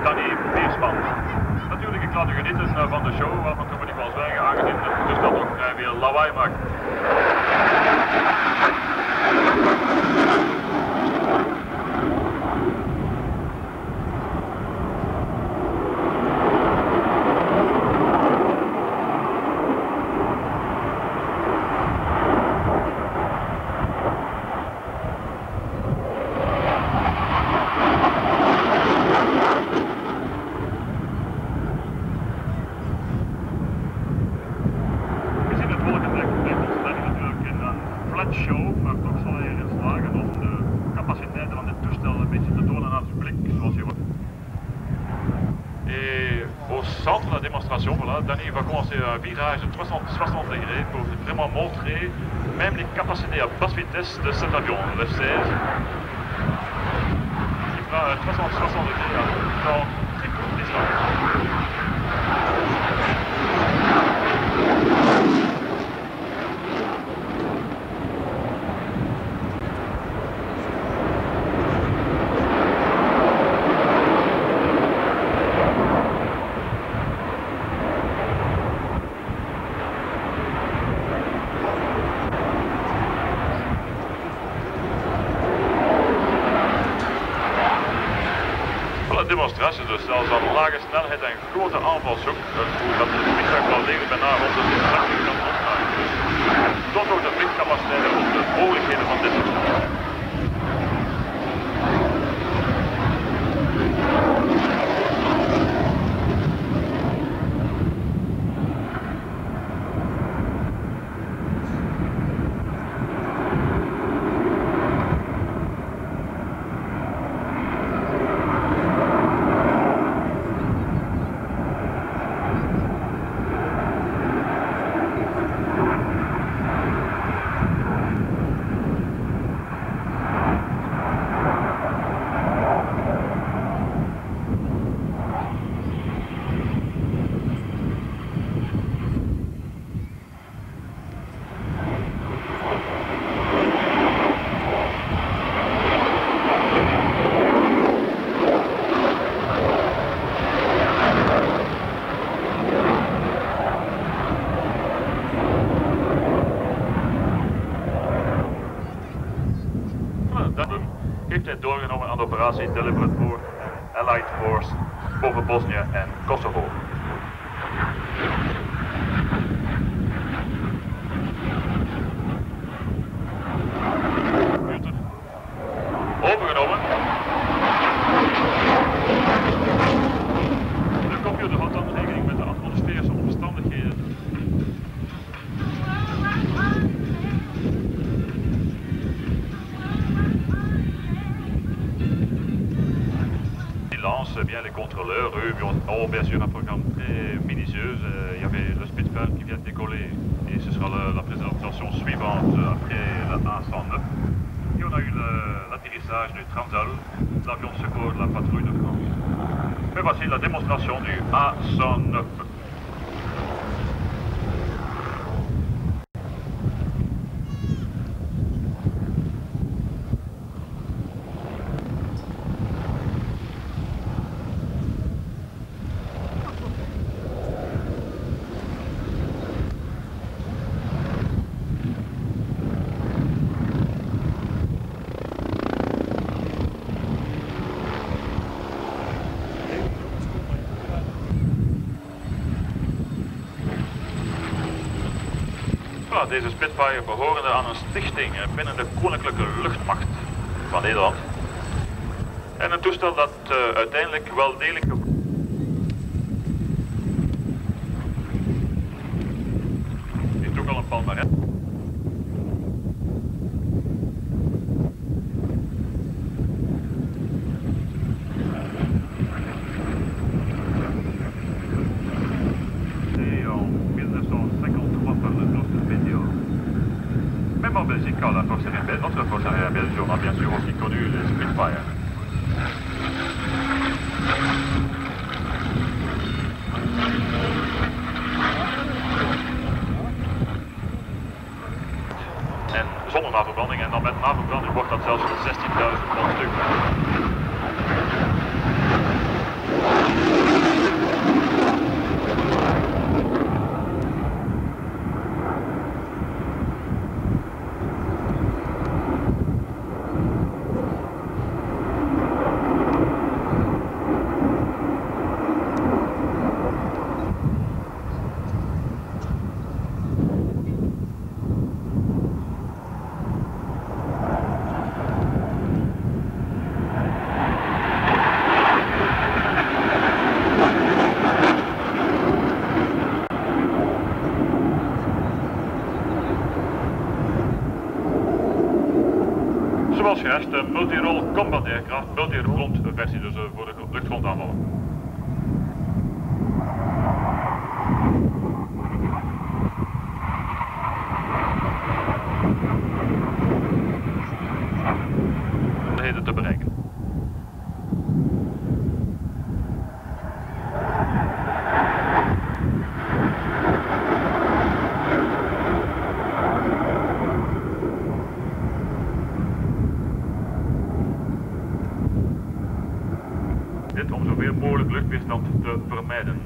Danny Beersman. Natuurlijk, ik laat u genieten van de show, af en toe moet ik wel zwijgen, aangezien het toestel ook weer lawaai maakt. Show, maar toch zal hij erin slagen om de capaciteiten van dit toestel een beetje te tonen aan het public, zoals je hoort. Et au centre de la démonstration, voilà, Danny va commencer un virage de 360 degrés pour vraiment montrer même les capacités à basse vitesse de cet avion, le F-16. Il fera un 360 degrés à dans très courte distance. Demonstratie dus, zelfs aan lage snelheid en grote aanvalshoek, dat het vliegtuig wel liggen bijna rond de 80 kan opmaken. Dus tot ook de vliegcapaciteit en de mogelijkheden van dit toestel. Heeft hij doorgenomen aan de operatie Deliberate voor Allied Force boven Bosnië en Kosovo. Overgenomen. De computer houdt dan rekening met de atmosferische omstandigheden. Bien les contrôleurs, eux, ont bien sûr un programme très minutieux. Il y avait le Spitfire qui vient de décoller et ce sera la présentation suivante après la A109. Et on a eu l'atterrissage du Transal, l'avion de secours de la patrouille de France. Mais voici la démonstration du A109. Deze Spitfire behorende aan een stichting binnen de Koninklijke Luchtmacht van Nederland. En een toestel dat uiteindelijk wel degelijk heeft ook al een palmares. Même en Belgique, quand la force aérienne belge, notre force aérienne belge, on a bien sûr aussi connu les Spitfire. beste multi-role combat aircraft, multi-front versie, dus voor de luchtfrontaanvallen. Te bereiken. Dit om zoveel mogelijk luchtweerstand te vermijden.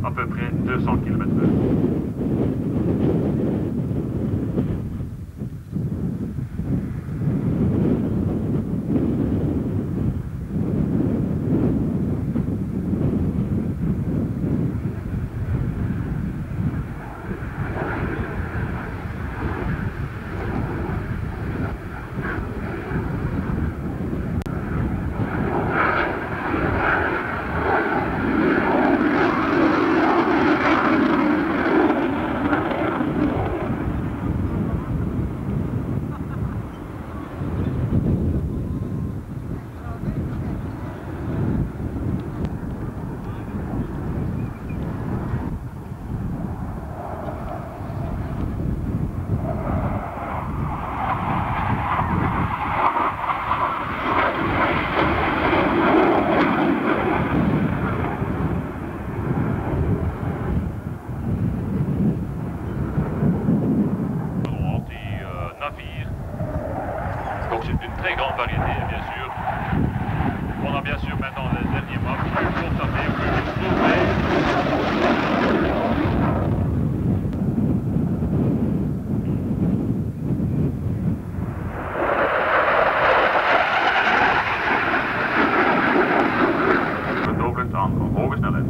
À peu près 200 km/h. Donc c'est une très grande variété, bien sûr. On a bien sûr maintenant les derniers mois pu constater, pu explorer. Bedogend aan hoge snelheid.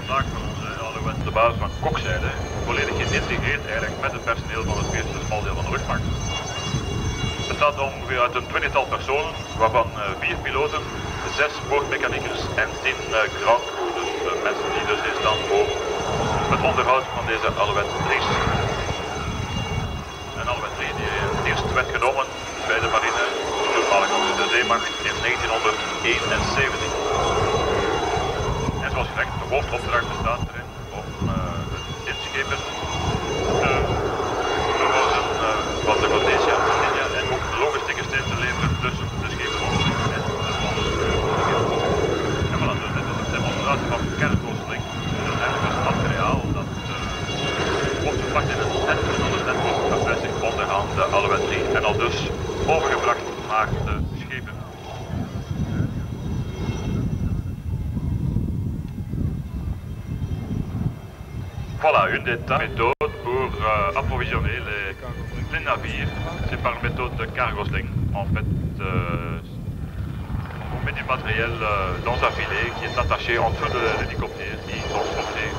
Vandaag van onze Alouette, de basis van Kokzijde, volledig geïntegreerd eigenlijk met het personeel van het eerste smaldeel van de luchtmacht. Het bestaat ongeveer uit een 20-tal personen, waarvan 4 piloten, 6 boordmechaniekers en 10 ground crew, dus mensen die dus in staan voor het onderhoud van deze Alouette 3's. Een Alouette 3 die het eerst werd genomen bij de marine, toenmalig de zeemacht, in 1971. En zoals gezegd, de hoofdopdracht bestaat erin om het inschepen van de Rhodesia en ook logistieke steun te leveren tussen de schepen en de landen. En voilà, dus dit is een demonstratie van kernkosteling. Dat is eigenlijk het materiaal dat wordt verpakt in een tent en dat tent wordt bevestigd onderaan de Alouette 3 en al dus overgebracht naar de schepen. Voilà, une des méthodes pour approvisionner les navires, c'est par méthode de cargo sling. En fait, on met du matériel dans un filet qui est attaché en dessous de l'hélicoptère, qui sont sortis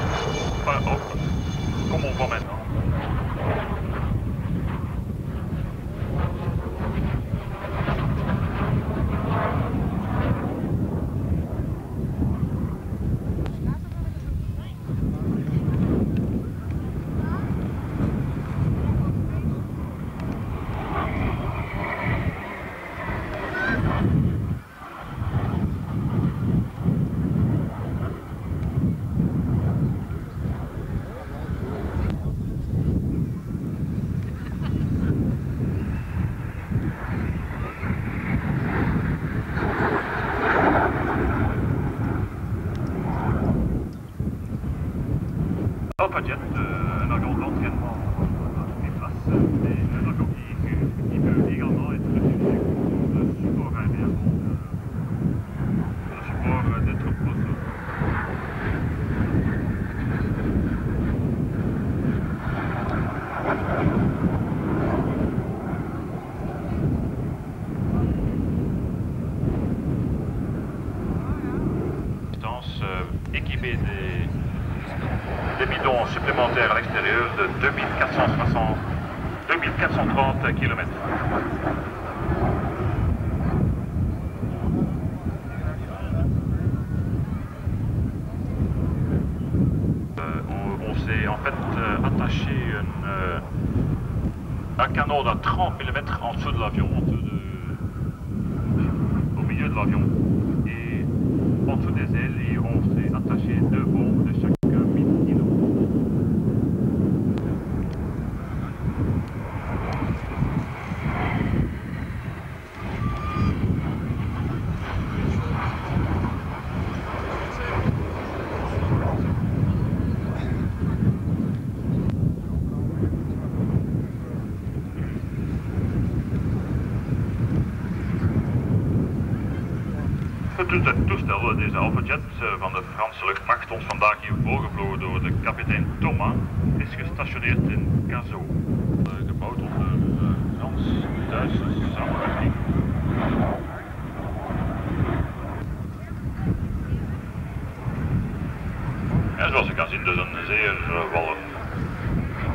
comme on voit maintenant. Alpha-Jet, un avion d'entraînement des places, mais un avion qui peut également être utilisé comme support aérien, le support des troupes au sol. commentaire à l'extérieur de 2430 km. On s'est en fait attaché un canon de 30 mm en dessous de l'avion, au milieu de l'avion, et en dessous des ailes, et on s'est attaché 2 bombes de chaque 1000 kg. Het toestel, deze Alpha-jet van de Franse luchtmacht, ons vandaag hier voorgevlogen door de kapitein Thomas, is gestationeerd in Cazaux. Gebouwd onder Frans-Duitse samenwerking. En zoals je kan zien, dus een zeer wel een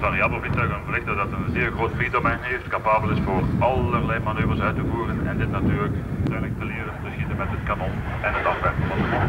variabel vliegtuig, een vliegtuig dat een zeer groot vliegdomein heeft, capabel is voor allerlei manoeuvres uit te voeren en dit natuurlijk uiteindelijk te leren te schieten met het kanon en het afwerpen van de bom.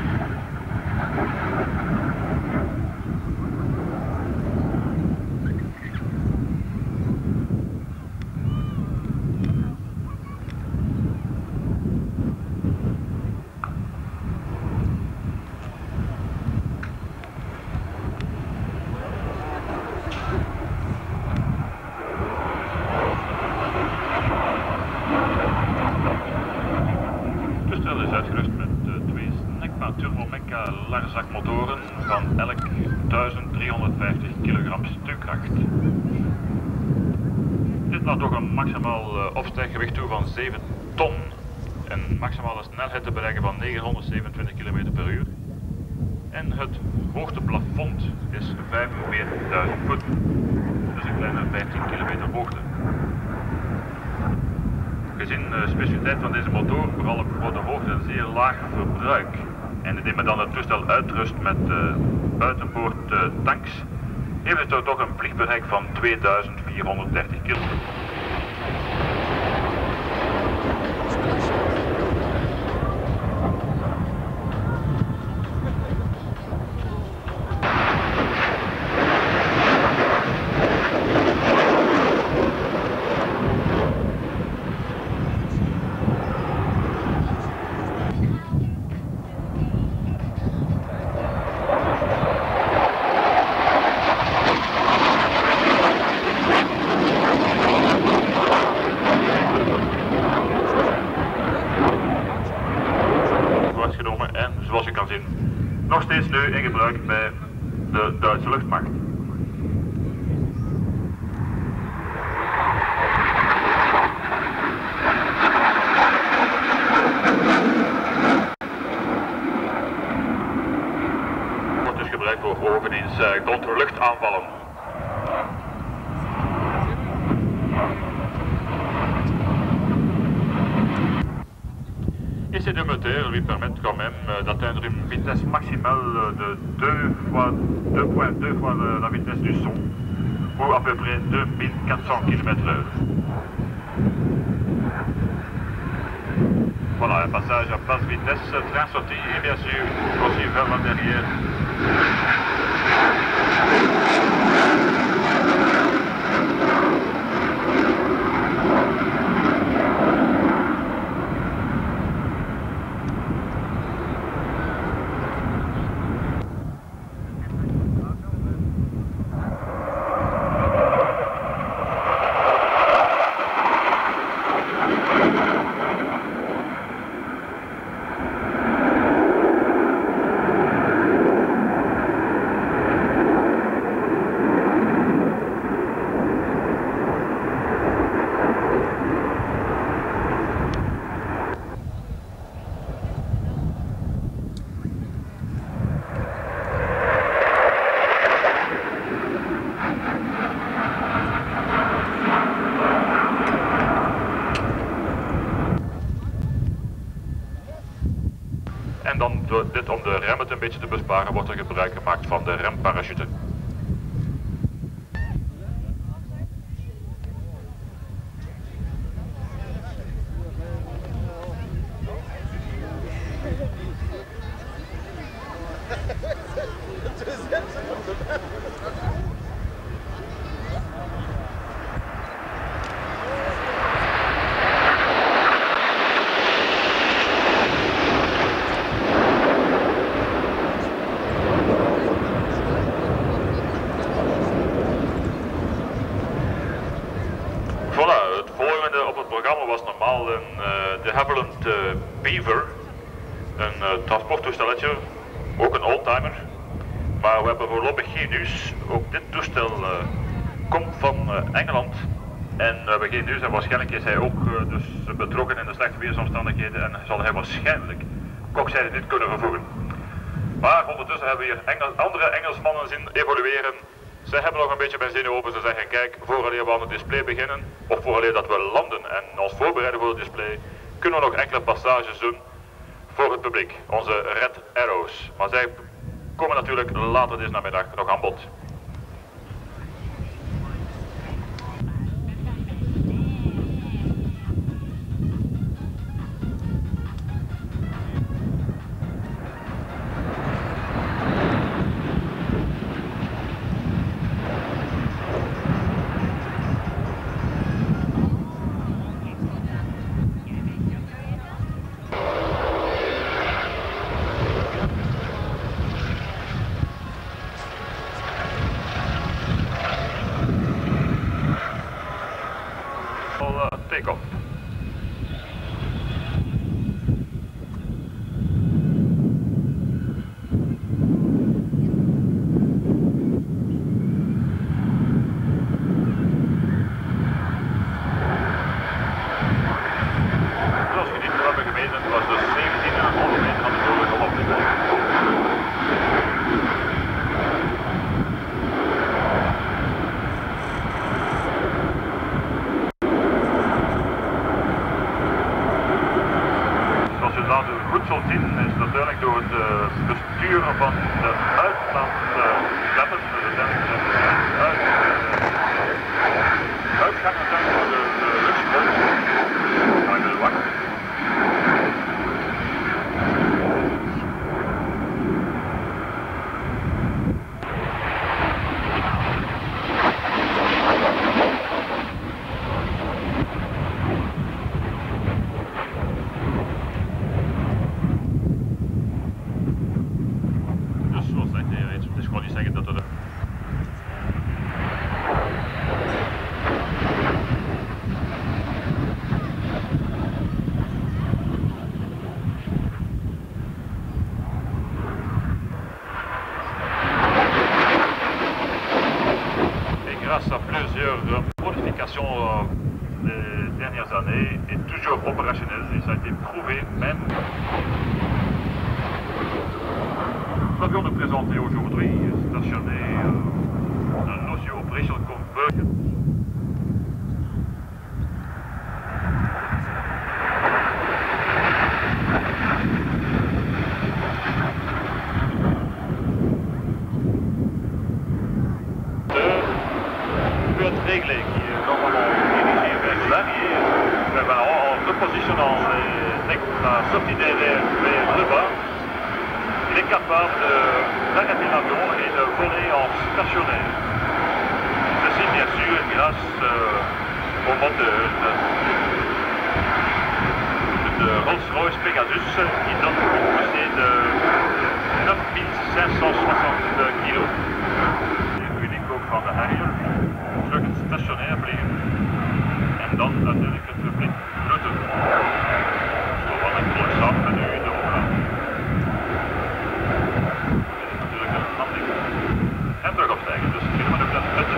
Larzak-motoren van elk 1350 kg stukkracht. Dit laat toch een maximaal opstijggewicht toe van 7 ton. Een maximale snelheid te bereiken van 927 km per uur. En het hoogteplafond is 45.000 voet. Dus een kleine 15 km hoogte. Gezien de specialiteit van deze motor, vooral op grote hoogte, een zeer laag verbruik. En indien men dan het toestel uitrust met buitenboord tanks, heeft het toch een vliegbereik van 2430 kilometer. En zoals je kan zien, nog steeds nu in gebruik bij de Duitse luchtmacht. Wordt dus gebruikt voor overigens controluchtaanvallen. Et ces deux moteurs lui permettent quand même d'atteindre une vitesse maximale de 2,2 fois la vitesse du son, ou à peu près 2400 km/h. Voilà, un passage à basse vitesse, train sorti et bien sûr aussi vers la derrière. En dan dit om de remmen een beetje te besparen wordt er gebruik gemaakt van de remparachute. op het programma was normaal de Havilland Beaver, een transporttoestelletje, ook een oldtimer. Maar we hebben voorlopig geen nieuws. Ook dit toestel komt van Engeland. En we hebben geen nieuws en waarschijnlijk is hij ook dus betrokken in de slechte weersomstandigheden en zal hij waarschijnlijk kokzijde niet kunnen vervoegen. Maar ondertussen hebben we hier andere Engelsmannen zien evolueren. Zij hebben nog een beetje benzine open. Ze zeggen, kijk, vooraleer we aan het display beginnen, of vooraleer dat we landen en ons voorbereiden voor het display, kunnen we nog enkele passages doen voor het publiek, onze Red Arrows. Maar zij komen natuurlijk later deze namiddag nog aan bod. Take off. Zoals we niet hebben gemeten, was dus 17,5 meter aan de bodem op dit moment. Goed zult zien is natuurlijk door het besturen van de uitlaatklappen, uiteindelijk uitgang voor de luchtspot. Ga ik even wachten. Grâce à plusieurs modifications des dernières années, est toujours opérationnel et ça a été prouvé même. L'avion nous présenté aujourd'hui stationné dans l'Osio Operational Conversion. Réglé qui est normalement dirigé vers l'arrière, en repositionnant la sortie d'air vers le bas, il est capable d'arrêter l'avion et de voler en stationnaire. Ceci bien sûr grâce au moteur de Rolls-Royce Pegasus qui donne une poussée de 9560 kg. Uniek ook van de Harrier. Terug stationair vliegen en dan natuurlijk het publiek groeten. Zo van een klokslag met u in de omgaan. Dit is natuurlijk een landing. En terug opstijgen, dus beginnen we ook dat met de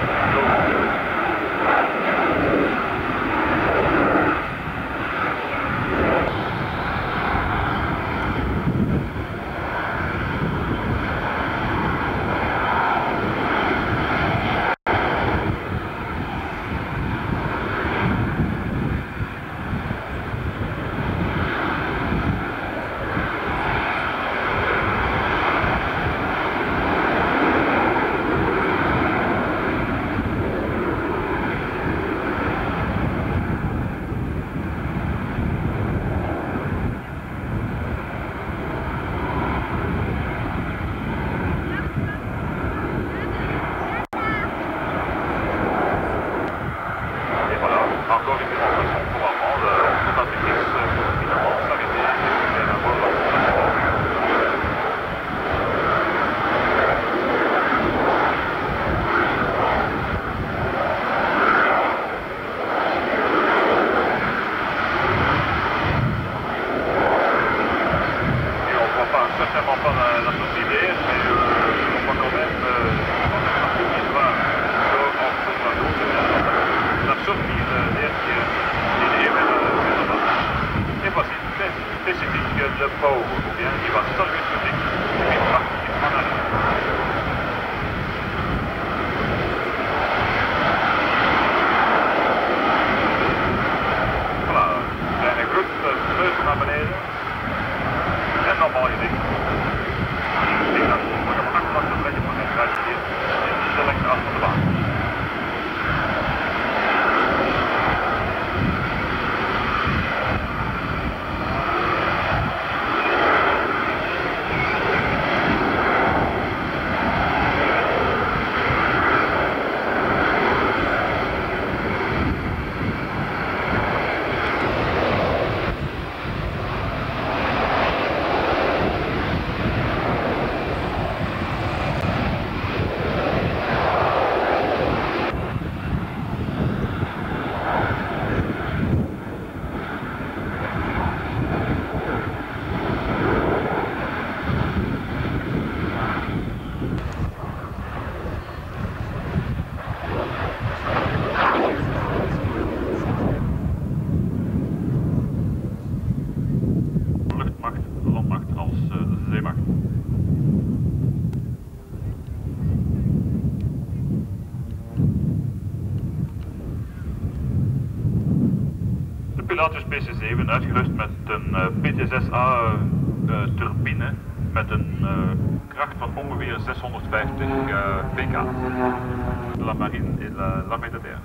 tempo ou bien il va saluer ce public et puis partir en arrière. Voilà, kleine groep, neus naar beneden en dan val je dicht. Ik denk dat je maar gemakkelijk te brengen van het rijtje hier in de lengte af van de baan. Luchtmacht, landmacht als zeemacht. De Pilatus PC-7 uitgerust met een PT-6A turbine met een kracht van ongeveer 650 pk. La Marine et l'armée de terre.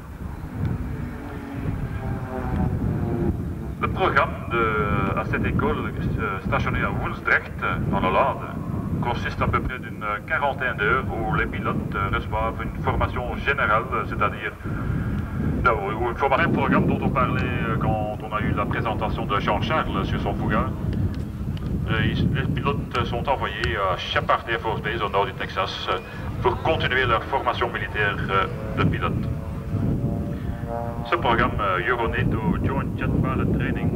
Le programme à cette école stationnée à Woensdrecht, en Hollande, consiste à peu près d'une quarantaine d'heures où les pilotes reçoivent une formation générale, c'est-à-dire une formation programme dont on parlait quand on a eu la présentation de Jean-Charles sur son Fouga. Les pilotes sont envoyés à Shepard Air Force Base au nord du Texas pour continuer leur formation militaire de pilote. Ce programme Euronato Joint Jet Pilot Training,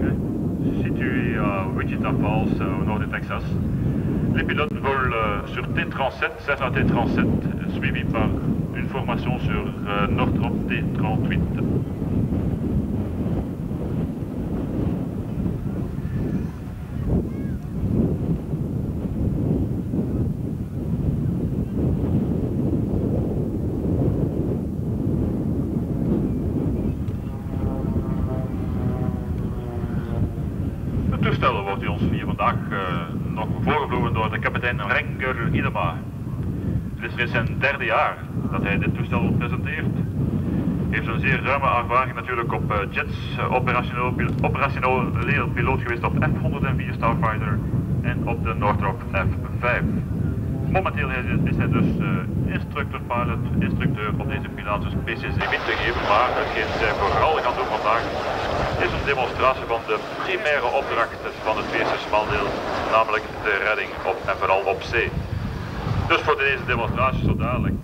situé à Wichita Falls, au nord du Texas. Les pilotes volent sur T-37, Cessna T-37, suivi par une formation sur Northrop T-38. Het toestel wordt ons hier vandaag nog voorgevlogen door de kapitein Renger Idema. Het is reeds zijn derde jaar dat hij dit toestel presenteert. Hij heeft een zeer ruime ervaring natuurlijk op jets, operationeel piloot geweest op F-104 Starfighter en op de Northrop F-5. Momenteel is hij dus instructeur op deze Pilatus PC-7 te geven, maar hetgeen zij vooral gaan doen vandaag is een demonstratie van de primaire opdracht van het eerste smaldeel, namelijk de redding op en vooral op zee. Dus voor deze demonstratie zo dadelijk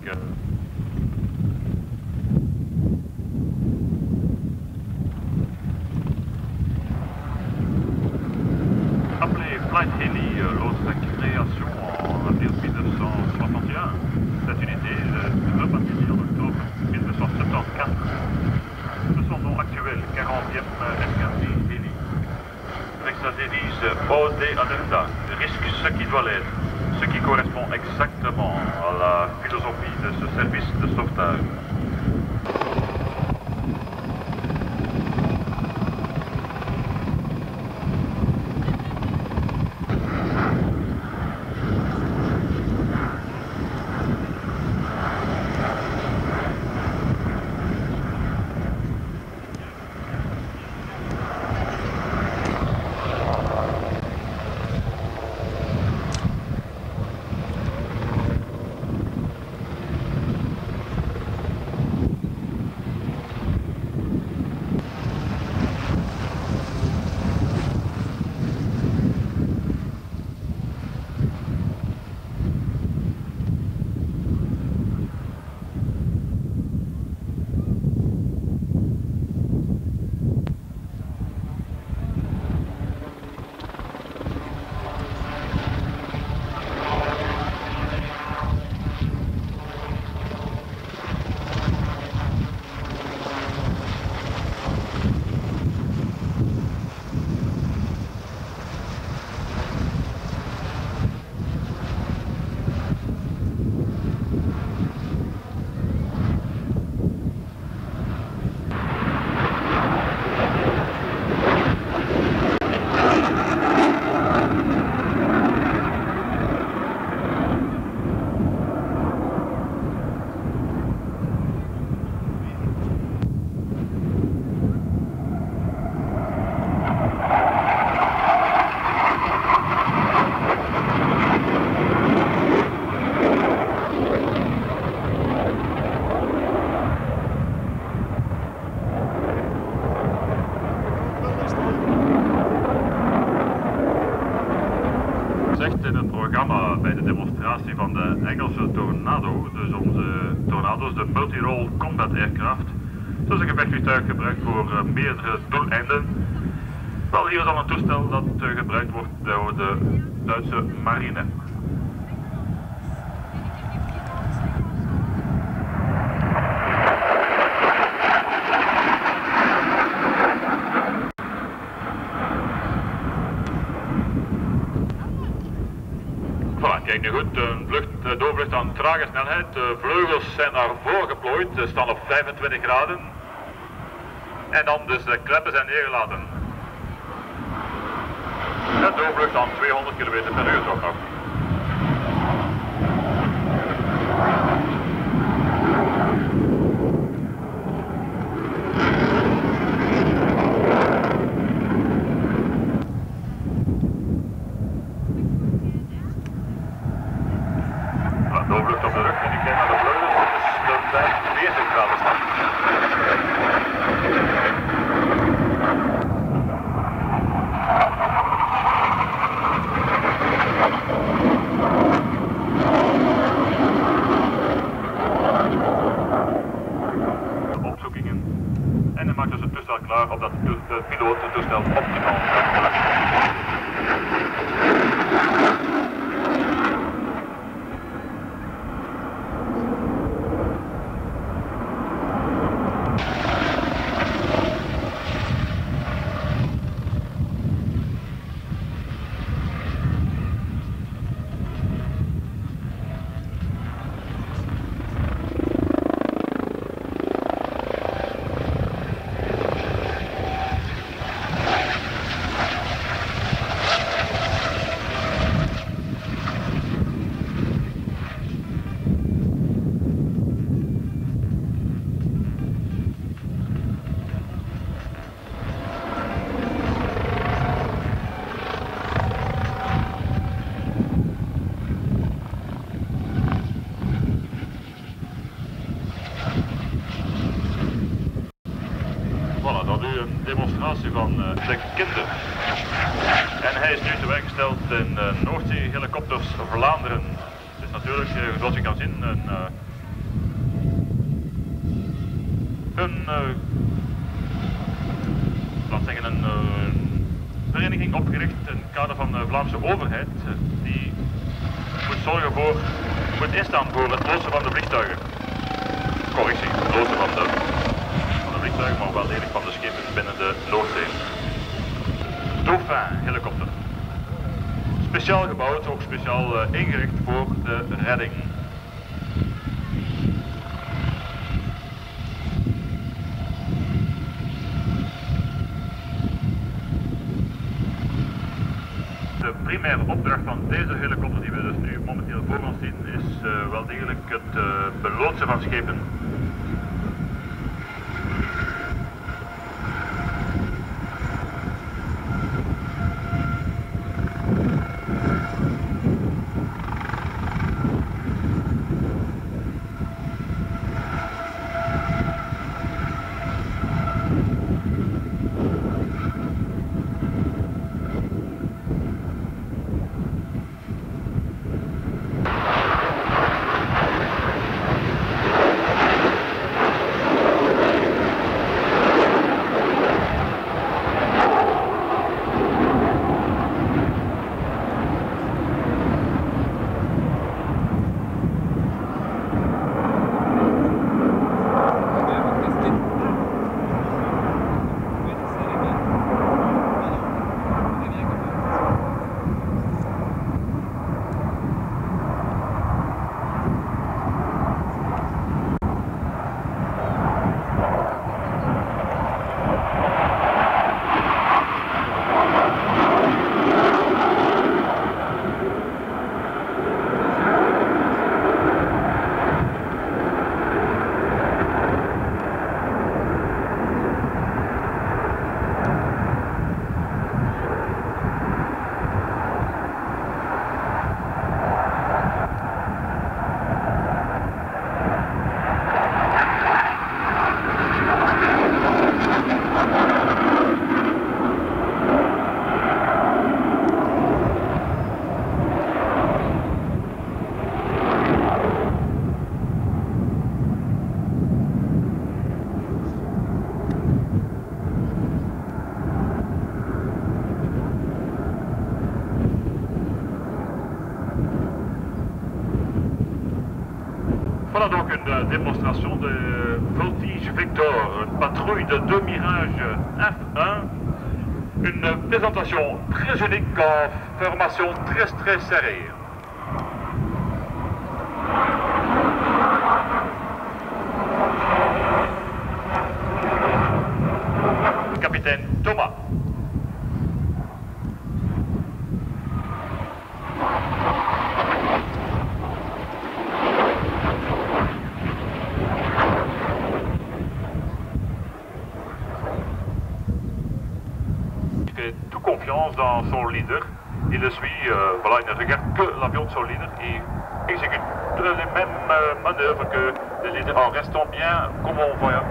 appelé Flight Heli lors de sa création en avril 1961. Cette unité est rebaptisée en octobre 1974 de son nom actuel, 40e SKT Heli. Avec sa devise OD Alerta, risque ce qui doit l'être, ce qui correspond exactement à la philosophie de ce service de sauvetage. Engelse Tornado, dus onze Tornado's, de Multi-Role Combat Aircraft. Dat is een gevechtsvliegtuig gebruikt voor meerdere doeleinden. Wel, hier is al een toestel dat gebruikt wordt door de Duitse marine. Voilà, kijk nu goed, de doorvlucht aan trage snelheid. De vleugels zijn naar voren geplooid, ze staan op 25 graden. En dan dus de kleppen zijn neergelaten. De doorvlucht aan 200 km per uur toch nog. Doorvlucht op de rug en ik kijk naar de vleugels, dus de 45 graden stand. Opzoekingen en dan maakt dus het toestel klaar op dat de piloot het toestel optimaal kan. Voilà, dan nu een demonstratie van de kinderen. En hij is nu te werk gesteld in Noordzee Helikopters Vlaanderen. Het is natuurlijk, zoals je kan zien, een vereniging opgericht in het kader van de Vlaamse overheid die moet instaan voor het lossen van de vliegtuigen. Correctie, het lossen van de vliegtuigen, maar wel degelijk van de schepen binnen de Noordzee. Dauphin helikopter. Speciaal gebouwd, ook speciaal ingericht voor de redding. De primaire opdracht van deze helikopter die we dus nu momenteel voor ons zien is wel degelijk het beloodsen van schepen. Voilà donc une démonstration de Voltige Victor, une patrouille de 2 Mirage F1. Une présentation très unique en formation très serrée. Capitaine Thomas. Il fait tout confiance dans son leader. Il le suit, voilà, il ne regarde que l'avion de son leader et exécute les mêmes manœuvres que le leader en restant bien comme on voit.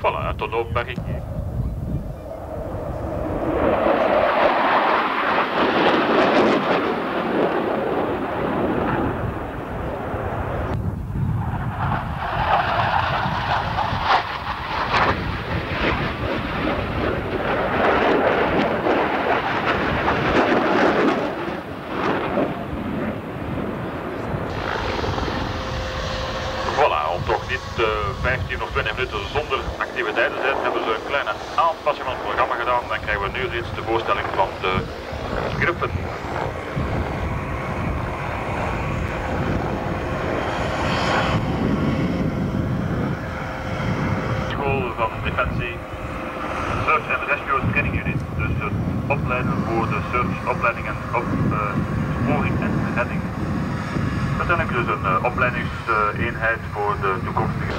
Voilà, un tonneau barriqué. Voilà, om toch niet 15 of 20 minuten zonder activiteiten te zijn, hebben ze een kleine aanpassing van het programma gedaan. Dan krijgen we nu reeds de voorstelling van de Gripen. School van Defensie, Search and Rescue Training Unit, dus het opleiden voor de search, opleiding en opsporing en redding. Uiteindelijk dus een opleidingseenheid voor de toekomstige.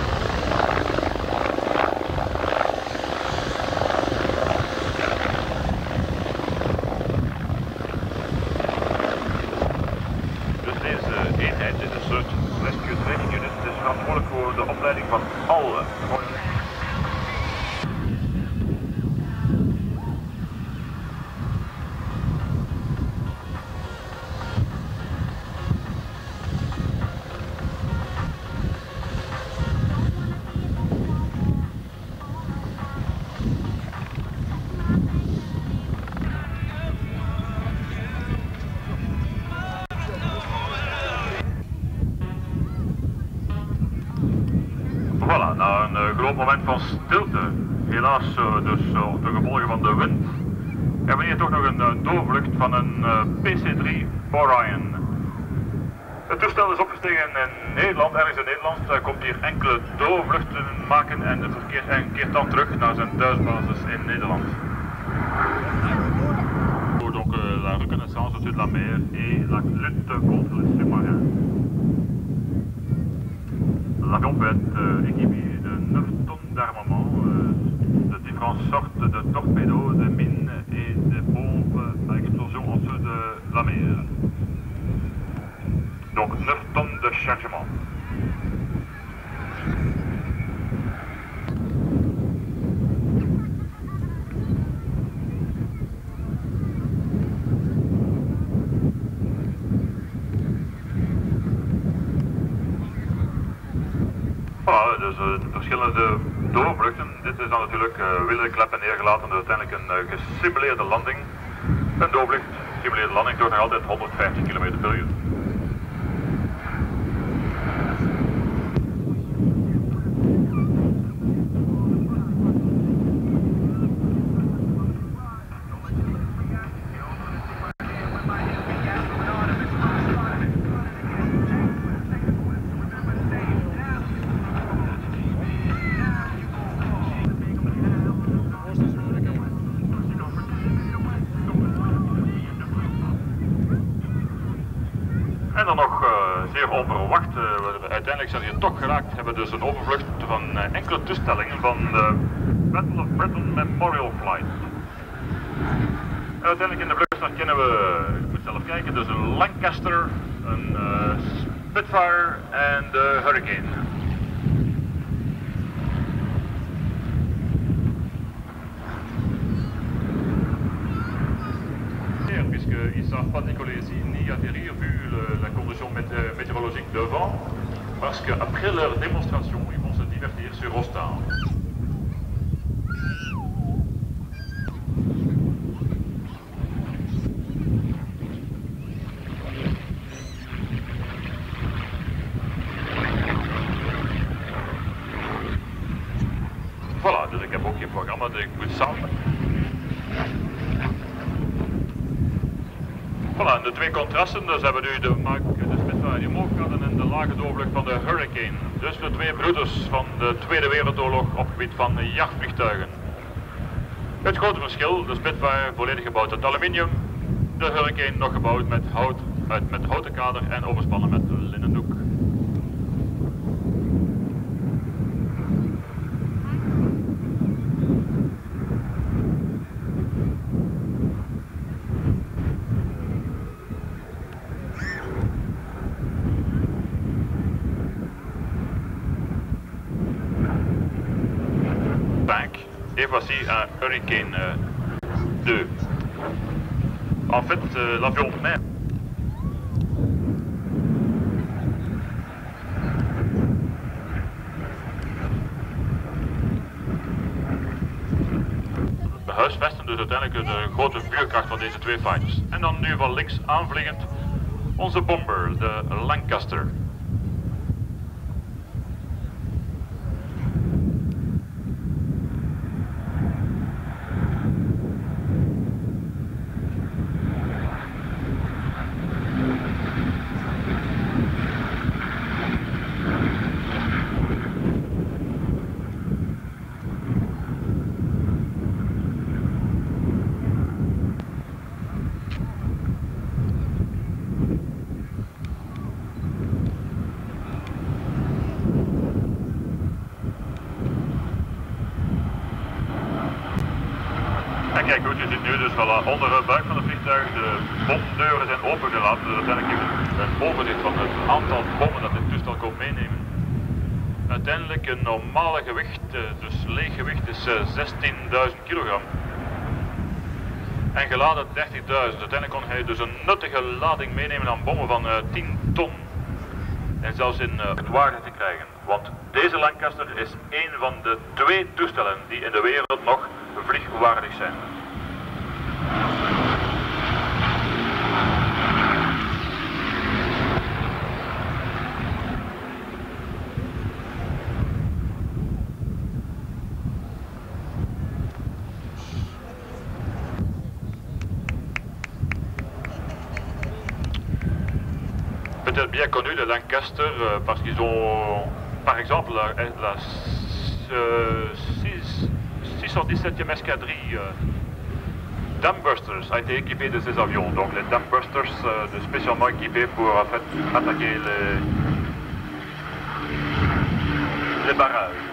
Dus deze eenheid, deze Search Rescue Training Unit, is verantwoordelijk voor de opleiding van alle. Voilà, na een groot moment van stilte, helaas dus ten gevolge van de wind, hebben we hier toch nog een doorvlucht van een PC-3 Orion. Het toestel is opgestegen in Nederland, ergens in Nederland, komt hier enkele doorvluchten maken en keert dan terug naar zijn thuisbasis in Nederland. Donc la reconnaissance au-dessus de la mer et la lutte contre les sous-marins. L'avion peut être équipé de 9 tonnes d'armement, de différentes sortes de torpédos, de mines et de bombes à explosion en dessous de la mer. Donc 9 tonnes de chargement. Voilà, dus verschillende doorvluchten. Dit is dan natuurlijk wielen neergelaten en uiteindelijk een gesimuleerde landing. Een doorvlucht, gesimuleerde landing door nog altijd 150 km per uur. En dan nog zeer onverwacht, uiteindelijk zijn we hier toch geraakt, hebben we dus een overvlucht van enkele toestellingen van de Battle of Britain Memorial Flight. En uiteindelijk in de vlucht dan kennen we, ik moet zelf kijken, dus een Lancaster, een Spitfire en de Hurricane. savent pas décoller ici ni atterrir vu la condition météorologique de vent, parce qu'après leur démonstration, ils vont se divertir sur Ostend. Voilà, dus ik heb ook geen programma dat ik moet samen. Voilà, en de twee contrasten, dus hebben we nu de Spitfire die omhoog gaat en de lage doorvlucht van de Hurricane. Dus de twee broeders van de Tweede Wereldoorlog op het gebied van jachtvliegtuigen. Het grote verschil, de Spitfire volledig gebouwd uit aluminium, de Hurricane nog gebouwd met houten kader en overspannen met linnen doek. Et voici un Hurricane 2. En fait, l'avion même. De huisvesten, dus uiteindelijk de grote vuurkracht van deze twee fighters. En dan nu van links aanvliegend onze bomber, de Lancaster. En kijk goed, je ziet nu dus wel onder het buik van het vliegtuig, de bomdeuren zijn opengelaten, dus uiteindelijk heeft een overzicht van het aantal bommen dat dit toestel kon meenemen. Uiteindelijk een normale gewicht, dus leeg gewicht is 16.000 kilogram. En geladen 30.000, uiteindelijk kon hij dus een nuttige lading meenemen aan bommen van 10 ton. En zelfs in het waarde te krijgen, want deze Lancaster is een van de twee toestellen die in de wereld nog vliegwaardig zijn. Peut-être bien connu de Lancaster parce qu'ils ont, par exemple, la 617e escadrille Dambusters a été équipée de ces avions. Donc les Dambusters spécialement équipés pour en fait, attaquer les barrages.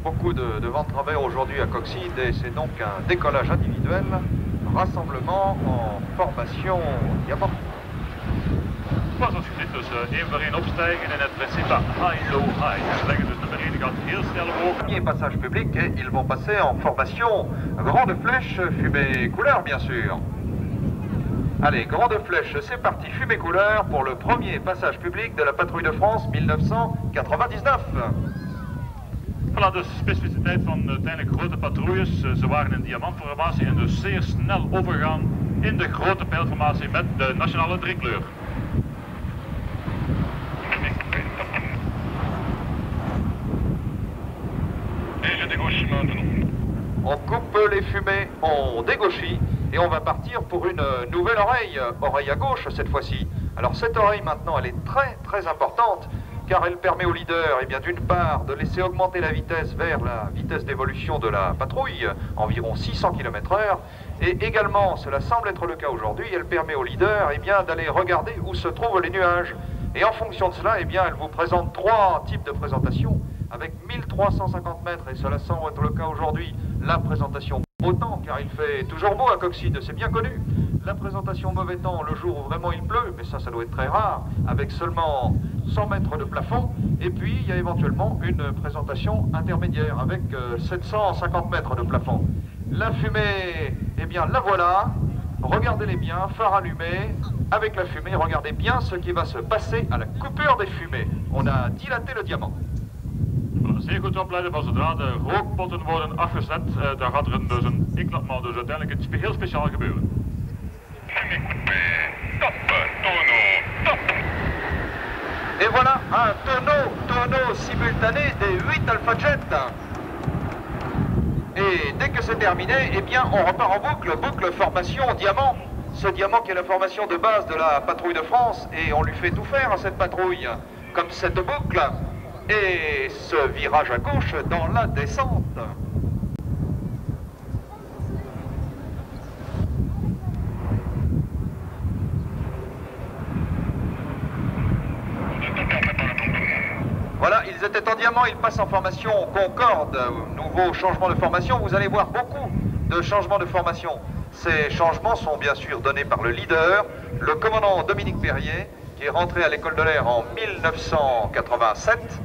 Beaucoup de vent de travers aujourd'hui à Coxide et c'est donc un décollage individuel, rassemblement en formation diamant. Zoals je ziet, dus één voor één opstijgen en het principe high-low-high. Dus leggen dus naar beneden, gaat heel snel omhoog. Premier passage public et ils vont passer en formation grande flèche, fumée couleur bien sûr. Allez, grande flèche, c'est parti, fumée couleur pour le premier passage public de la Patrouille de France 1999. Voilà, dus de specificiteit van uiteindelijk grote patrouilles. Ze waren in diamantformatie en dus zeer snel overgegaan in de grote pijlformatie met de nationale driekleur. On coupe les fumées, on dégauchit et on va partir pour une nouvelle oreille à gauche cette fois-ci. Alors cette oreille maintenant elle est très importante car elle permet au leader d'une part de laisser augmenter la vitesse vers la vitesse d'évolution de la patrouille, environ 600 km/h, et également, cela semble être le cas aujourd'hui, elle permet au leader d'aller regarder où se trouvent les nuages. Et en fonction de cela, elle vous présente trois types de présentation avec 1350 mètres, et cela semble être le cas aujourd'hui, la présentation beau temps, car il fait toujours beau à Coxyde, c'est bien connu. La présentation mauvais temps, le jour où vraiment il pleut, mais ça doit être très rare, avec seulement 100 mètres de plafond. Et puis, il y a éventuellement une présentation intermédiaire, avec 750 mètres de plafond. La fumée, la voilà. Regardez-les bien, phare allumé. Avec la fumée, regardez bien ce qui va se passer à la coupure des fumées. On a dilaté le diamant. Zeer goed opletten van zodra de rookpotten worden afgezet, dan gaat er dus een inknapman, dus uiteindelijk iets heel speciaal gebeuren. Et voilà un tonneau simultané des 8 Alpha Jet. Et dès que c'est terminé, on repart en boucle formation diamant. Ce diamant qui est la formation de base de la patrouille de France, et on lui fait tout faire à cette patrouille, comme cette boucle. Et ce virage à gauche dans la descente. Voilà, ils étaient en diamant, ils passent en formation Concorde. Nouveau changement de formation, vous allez voir beaucoup de changements de formation. Ces changements sont bien sûr donnés par le leader, le commandant Dominique Perrier, qui est rentré à l'école de l'air en 1987.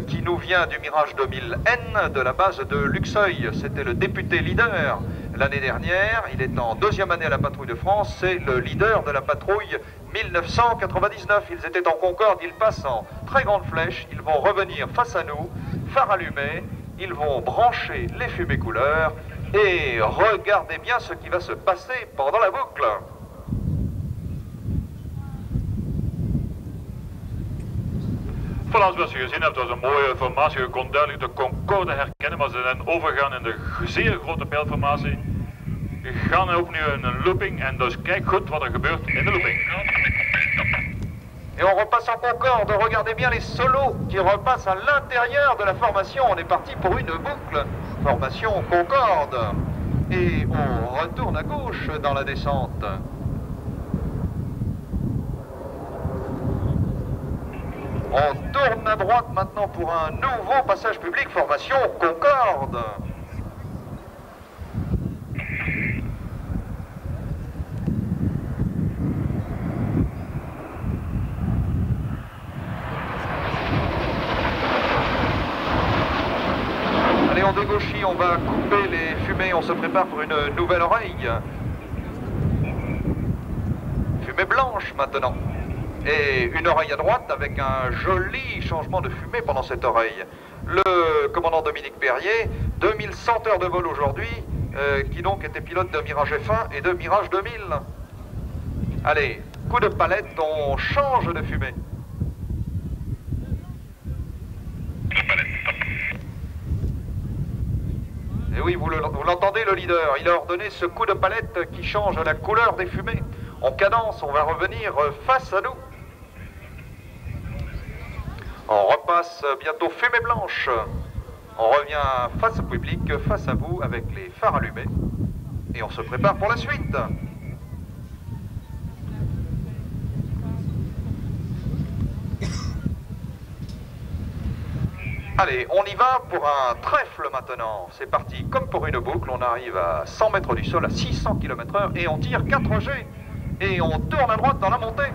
Qui nous vient du Mirage 2000N de la base de Luxeuil. C'était le député leader l'année dernière. Il est en deuxième année à la patrouille de France. C'est le leader de la patrouille 1999. Ils étaient en Concorde, ils passent en très grande flèche. Ils vont revenir face à nous, phare allumé. Ils vont brancher les fumées couleurs. Et regardez bien ce qui va se passer pendant la boucle. Voilà, zoals je gezien hebt, was een mooie formatie. Je kon duidelijk de Concorde herkennen, maar ze zijn overgegaan in de zeer grote pijlformatie. We gaan opnieuw in een looping en dus kijk goed wat er gebeurt in de looping. Et on repasse en Concorde, regardez bien les solos qui repassent à l'intérieur de la formation. On est parti pour une boucle, formation Concorde. Et on retourne à gauche dans la descente. On tourne à droite maintenant pour un nouveau passage public, formation Concorde. Allez, on dégauchit, on va couper les fumées, on se prépare pour une nouvelle oreille. Fumée blanche maintenant. Et une oreille à droite avec un joli changement de fumée pendant cette oreille. Le commandant Dominique Perrier, 2100 heures de vol aujourd'hui, qui donc était pilote de Mirage F1 et de Mirage 2000. Allez, coup de palette, on change de fumée. Et oui, vous l'entendez le leader, il a ordonné ce coup de palette qui change la couleur des fumées. On cadence, on va revenir face à nous. On repasse bientôt fumée blanche. On revient face au public, face à vous, avec les phares allumés. Et on se prépare pour la suite. Allez, on y va pour un trèfle maintenant. C'est parti, comme pour une boucle, on arrive à 100 mètres du sol, à 600 km/h, et on tire 4G. Et on tourne à droite dans la montée.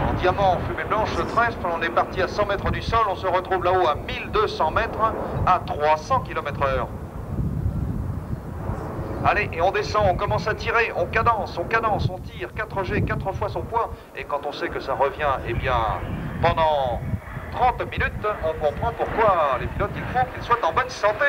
En diamant, fumée blanche, trèfle, on est parti à 100 mètres du sol, on se retrouve là-haut à 1200 mètres, à 300 km/h. Allez, et on descend, on commence à tirer, on cadence, on tire, 4G, 4 fois son poids. Et quand on sait que ça revient, pendant 30 minutes, on comprend pourquoi les pilotes, il faut qu'ils soient en bonne santé.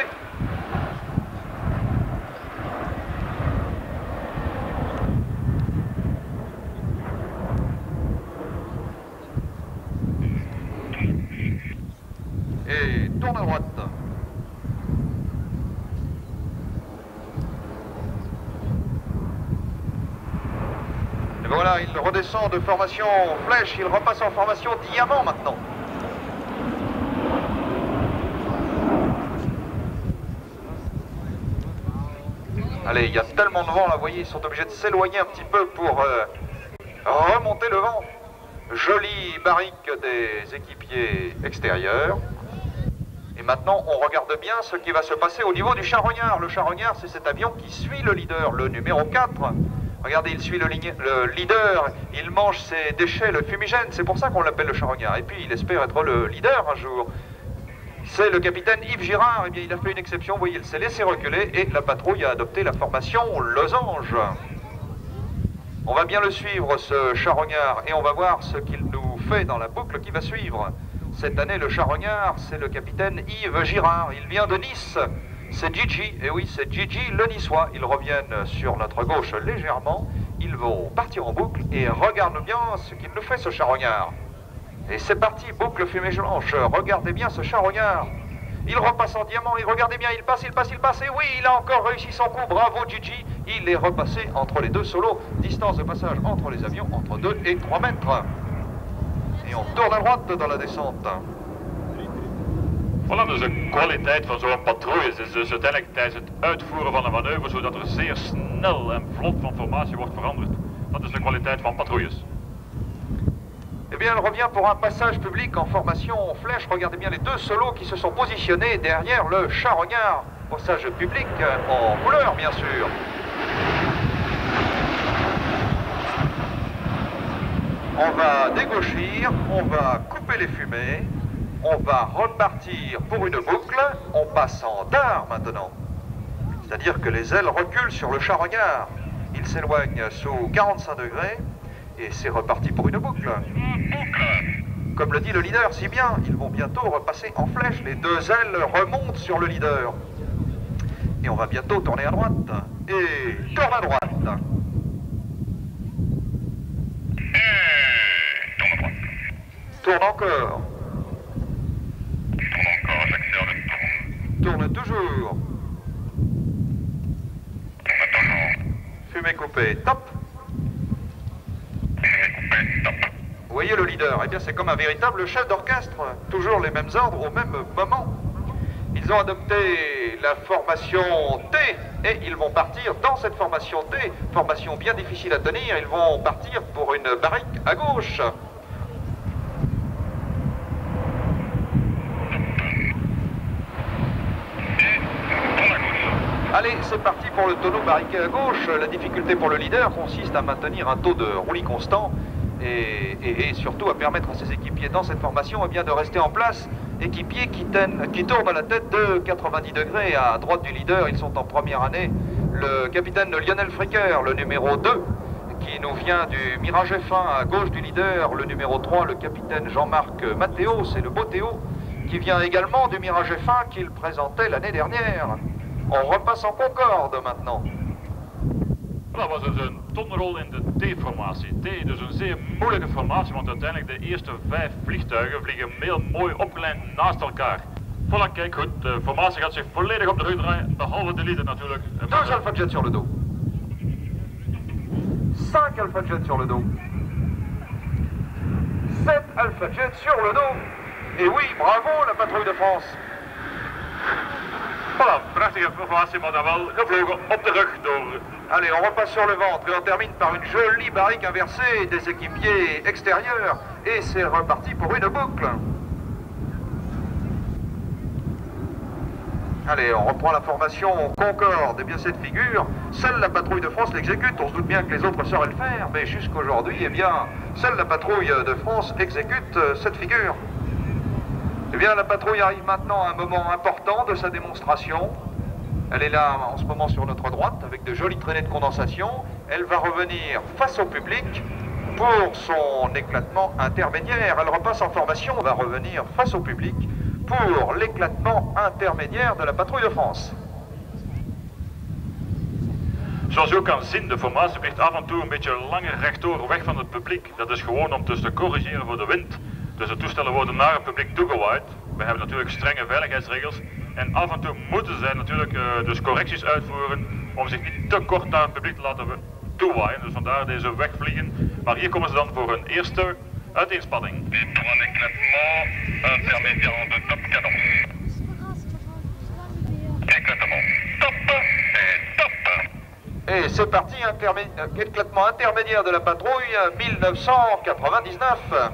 voilà, il redescend de formation flèche, il repasse en formation diamant maintenant. Allez, il y a tellement de vent là, vous voyez, ils sont obligés de s'éloigner un petit peu pour remonter le vent. Jolie barrique des équipiers extérieurs. Et maintenant, on regarde bien ce qui va se passer au niveau du charognard. Le charognard, c'est cet avion qui suit le leader, le numéro 4. Regardez, il suit le leader, il mange ses déchets, le fumigène, c'est pour ça qu'on l'appelle le charognard. Et puis, il espère être le leader un jour. C'est le capitaine Yves Girard, eh bien, il a fait une exception, vous voyez, il s'est laissé reculer et la patrouille a adopté la formation losange. On va bien le suivre, ce charognard, et on va voir ce qu'il nous fait dans la boucle qui va suivre. Cette année, le charognard, c'est le capitaine Yves Girard. Il vient de Nice. C'est Gigi, et oui, c'est Gigi le Niçois. Ils reviennent sur notre gauche légèrement. Ils vont partir en boucle et regarde bien ce qu'il nous fait, ce charognard. Et c'est parti, boucle fumée blanche. Regardez bien ce charognard. Il repasse en diamant, et regardez bien, il passe, et oui, il a encore réussi son coup. Bravo Gigi. Il est repassé entre les deux solos. Distance de passage entre les avions, entre 2 et 3 mètres. Et on tourne à droite dans la descente. Voilà, dus de kwaliteit van zo'n patrouille is dus uiteindelijk tijdens het uitvoeren van een manoeuvre, zodat er zeer snel en vlot van formatie wordt veranderd. Dat is de kwaliteit van patrouilles. Eh bien, elle revient pour un passage public en formation flèche. Regardez bien les deux solos qui se sont positionnés derrière le charognard. Passage public en couleur, bien sûr. On va dégauchir, on va couper les fumées, on va repartir pour une boucle, on passe en dard maintenant. C'est-à-dire que les ailes reculent sur le charognard. Il s'éloigne sous 45 degrés et c'est reparti pour une boucle. Comme le dit le leader si bien, ils vont bientôt repasser en flèche. Les deux ailes remontent sur le leader. Et on va bientôt tourner à droite. Et tourne à droite. Tourne encore. Tourne encore, j'accélère le tour. Tourne toujours. Tourne toujours. Fumée coupée, top. Fumée coupée, top. Vous voyez le leader, eh bien c'est comme un véritable chef d'orchestre. Toujours les mêmes ordres au même moment. Ils ont adopté la formation T et ils vont partir dans cette formation T. Formation bien difficile à tenir, ils vont partir pour une barrique à gauche. Allez, c'est parti pour le tonneau barriqué à gauche. La difficulté pour le leader consiste à maintenir un taux de roulis constant et surtout à permettre à ses équipiers dans cette formation eh bien, de rester en place. Équipiers qui tournent à la tête de 90 degrés à droite du leader. Ils sont en première année. Le capitaine Lionel Fricker, le numéro 2, qui nous vient du Mirage F1 à gauche du leader. Le numéro 3, le capitaine Jean-Marc Matteo, c'est le beau Théo, qui vient également du Mirage F1 qu'il présentait l'année dernière. On repasse en Concorde maintenant. Dat was dus een tonrol in de T-formatie. T, dus een zeer moeilijke formatie, want uiteindelijk de eerste 5 vliegtuigen vliegen heel mooi opgelijnd naast elkaar. Voilà, kijk goed, de formatie gaat zich volledig op de rug draaien, behalve de leader natuurlijk. 2 Alpha Jet sur le dos. 5 Alpha Jet sur le dos. 7 Alpha Jet sur le dos. Et oui, bravo la patrouille de France. Voilà, prachtige formatie, maar dan wel gevlogen op de rug door. Allez, on repasse sur le ventre et on termine par une jolie barrique inversée des équipiers extérieurs. Et c'est reparti pour une boucle. Allez, on reprend la formation Concorde. Et bien cette figure, seule la patrouille de France l'exécute. On se doute bien que les autres sauraient le faire, mais jusqu'aujourd'hui, eh bien, seule la patrouille de France exécute cette figure. Eh bien, la patrouille arrive maintenant à un moment important de sa démonstration. Elle est là en ce moment sur notre droite avec de jolies traînées de condensation. Elle va revenir face au public pour son éclatement intermédiaire. Elle repasse en formation, va revenir face au public pour l'éclatement intermédiaire de la patrouille de France. Zoals je ook kan zien, de formatie vliegt af en toe een beetje langer rechtdoor weg van het publiek. Dat is gewoon om dus te corrigeren voor de wind. Dus de toestellen worden naar het publiek toegewaaid. We hebben natuurlijk strenge veiligheidsregels. En af en toe moeten zij natuurlijk dus correcties uitvoeren om zich niet te kort naar het publiek te laten toewaaien. Dus vandaar deze wegvliegen. Maar hier komen ze dan voor hun eerste uiteenspanning. Dit pour un éclatement intermédiaire en de top canon. Éclatement. Top et top. Et c'est parti, éclatement intermédiaire de la patrouille 1999.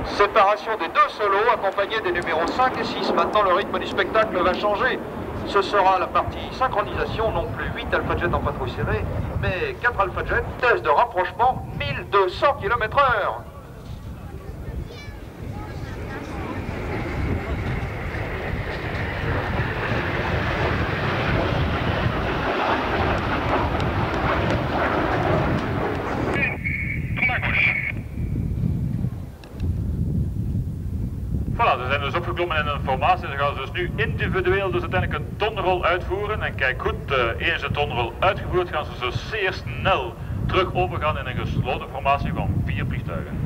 Séparation des deux solos accompagnés des numéros 5 et 6. Maintenant le rythme du spectacle va changer. Ce sera la partie synchronisation, non plus 8 Alpha Jet en patrouille serrée, mais 4 Alpha Jet, test de rapprochement 1200 km/h. Voilà, ze zijn dus opgeklommen in een formatie. Ze gaan dus nu individueel dus uiteindelijk een tonrol uitvoeren. En kijk goed, eens de tonrol uitgevoerd gaan ze dus zeer snel terug overgaan in een gesloten formatie van 4 vliegtuigen.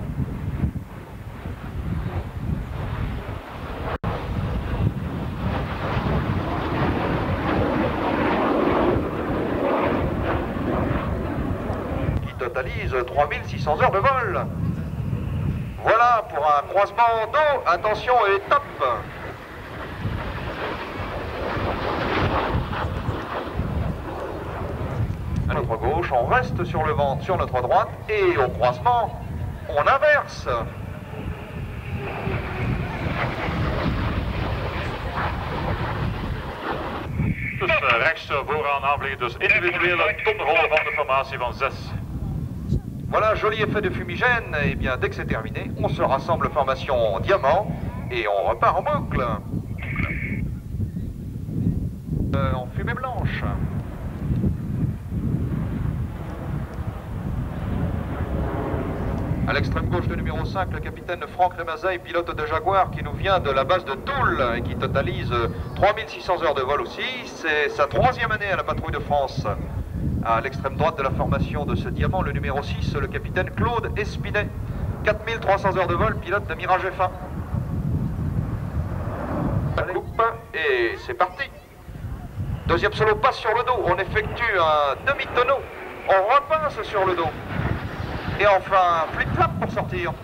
Qui totalise 3600 heures de vol. Voilà pour un croisement d'eau. Attention et top. À notre gauche, on reste sur le ventre, sur notre droite, et au croisement, on inverse. Dus rechts vooraan aanvliegen, dus individuele tonrollen van de formatie van 6. Voilà, joli effet de fumigène. Et bien, dès que c'est terminé, on se rassemble formation diamant et on repart en boucle. En fumée blanche. À l'extrême gauche de numéro 5, le capitaine Franck Remazaille, pilote de Jaguar qui nous vient de la base de Toul et qui totalise 3600 heures de vol aussi. C'est sa 3e année à la patrouille de France. À l'extrême droite de la formation de ce diamant, le numéro 6, le capitaine Claude Espinet. 4300 heures de vol, pilote de Mirage F1. La coupe et c'est parti. Deuxième solo passe sur le dos, on effectue un demi-tonneau. On repasse sur le dos. Et enfin, flip-flap pour sortir.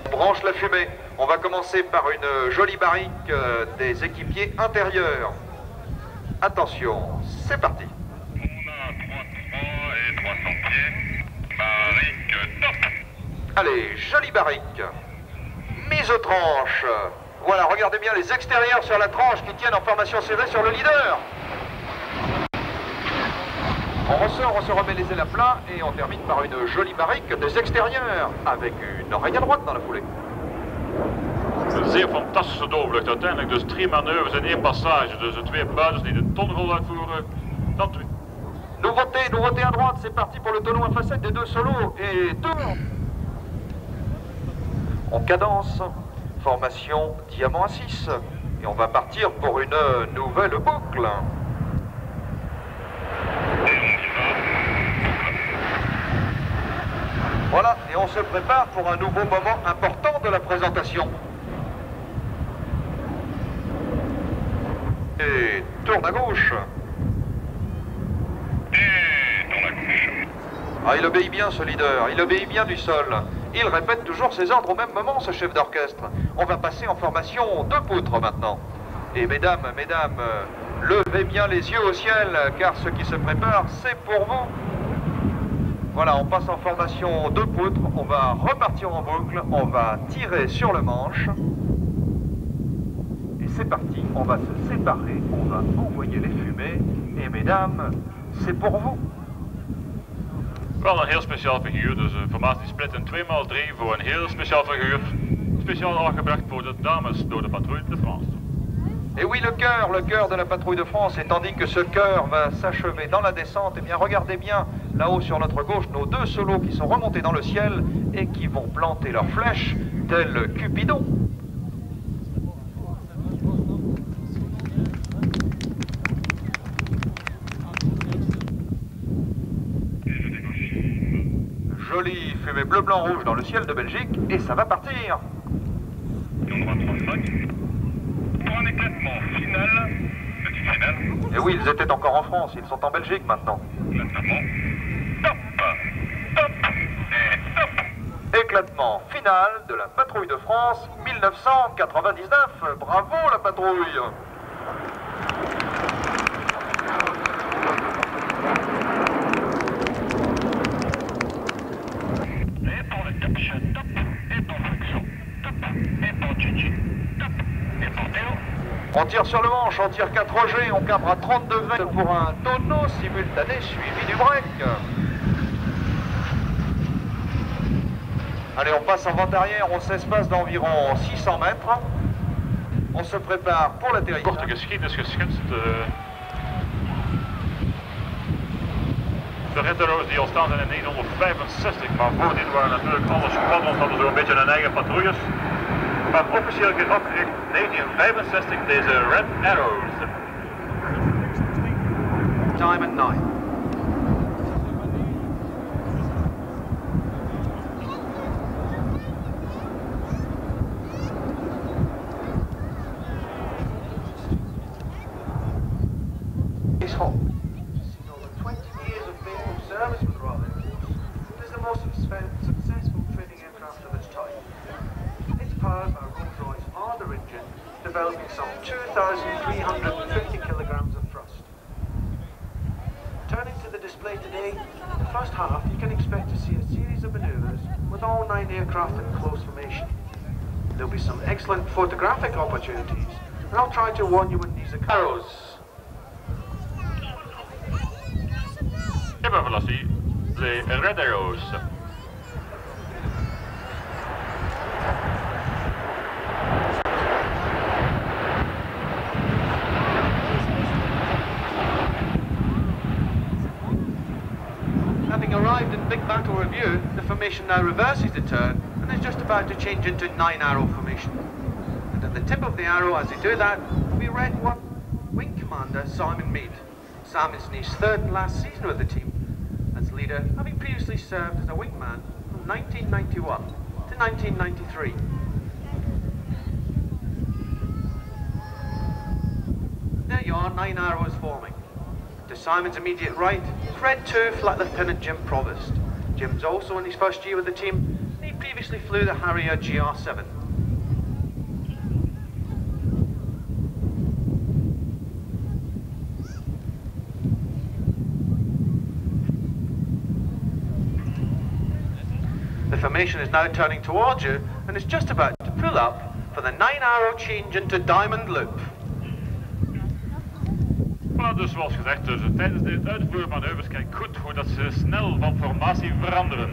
On branche la fumée. On va commencer par une jolie barrique des équipiers intérieurs. Attention, c'est parti. On a 3 et 300 pieds. Barrique top. Allez, jolie barrique. Mise aux tranches. Voilà, regardez bien les extérieurs sur la tranche qui tiennent en formation serrée sur le leader. On ressort, on se remet les ailes à plat et on termine par une jolie barrique des extérieurs avec une oreille à droite dans la foulée. Een zeer fantastische doorvlucht. Uiteindelijk dus 3 manoeuvres in 1 passage. Dus de 2 buitens die de tonrol uitvoeren. Dan 2. Nouveauté à droite, c'est parti pour le tonneau à facettes des 2 solos et tour. On cadence, formation diamant à 6 et on va partir pour une nouvelle boucle. Voilà, et on se prépare pour un nouveau moment important de la présentation. Et tourne à gauche. Et dans la gauche. Ah, il obéit bien ce leader, il obéit bien du sol. Il répète toujours ses ordres au même moment, ce chef d'orchestre. On va passer en formation 2 poutres maintenant. Et mesdames, levez bien les yeux au ciel, car ce qui se prépare, c'est pour vous. Voilà, on passe en formation 2 poutres, on va repartir en boucle, on va tirer sur le manche. Et c'est parti, on va se séparer, on va envoyer les fumées. Et mesdames, c'est pour vous. Wel een heel speciaal figuur, dus een formatie split in 2x3 voor een heel speciaal figuur. Speciaal aangebracht voor de dames door de patrouille de France. Et oui, le cœur de la patrouille de France, et tandis que ce cœur va s'achever dans la descente, eh bien regardez bien là-haut sur notre gauche nos 2 solos qui sont remontés dans le ciel et qui vont planter leurs flèches tel Cupidon. Jolie fumée bleu, blanc, rouge dans le ciel de Belgique et ça va partir. Pion droit 3-5. Pour un éclatement final, petite finale. Et oui, ils étaient encore en France, ils sont en Belgique maintenant. Éclatement. Top. Top. Et top. Éclatement final de la patrouille de France 1999. Bravo la patrouille! Et pour le top shot, top. Et pour Friction, top. Et pour Gigi, top. Et pour Théo. On tire sur le manche, on tire 4G, on cabre à 30 degrés pour un tonneau simultané suivi du break. Allez, on passe en vente arrière, on s'espace d'environ 600 mètres. On se prépare pour l'atterrissage. Korte geschiedenis geschetst. De reddero's die ontstaan zijn in 1965, maar voor dit waren natuurlijk alle squadrons hadden zo'n beetje hun eigen patrouilles. Maar officieel is opgericht 1965 deze Red Arrows. Diamond 9. It's hot. Seen over 20 years of faithful service with the Royal Air Force. It is the most successful training aircraft of its time. It's powered by Rolls-Royce Ardor engine, developing some 2,350 kilograms of thrust. Turning to the display today, in the first half you can expect to see a series of manoeuvres with all 9 aircraft in close formation. There'll be some excellent photographic opportunities, and I'll try to warn you when these occur. Hebben Velassie, de Red Arrows. Having arrived in Big Battle Review, the formation now reverses the turn and is just about to change into 9-arrow formation. And at the tip of the arrow as they do that, we Red 1 Wing Commander Simon Meade. Sam is in his 3rd and last season with the team as leader, having previously served as a wingman from 1991 to 1993. There you are, 9 arrows forming. To Simon's immediate right is Red 2 Flight Lieutenant Jim Provost. Jim's also in his first year with the team, and he previously flew the Harrier GR7. The formation is now turning towards you and is just about to pull up for the 9-arrow change into Diamond Loop. Voilà, dus zoals gezegd, dus tijdens het uitvoeren van manoeuvres kijk goed hoe dat ze snel van formatie veranderen.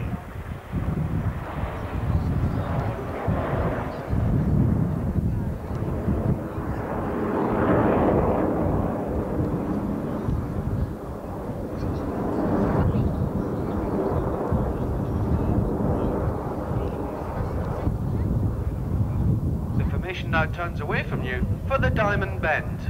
The formation now turns away from you for the Diamond Bend.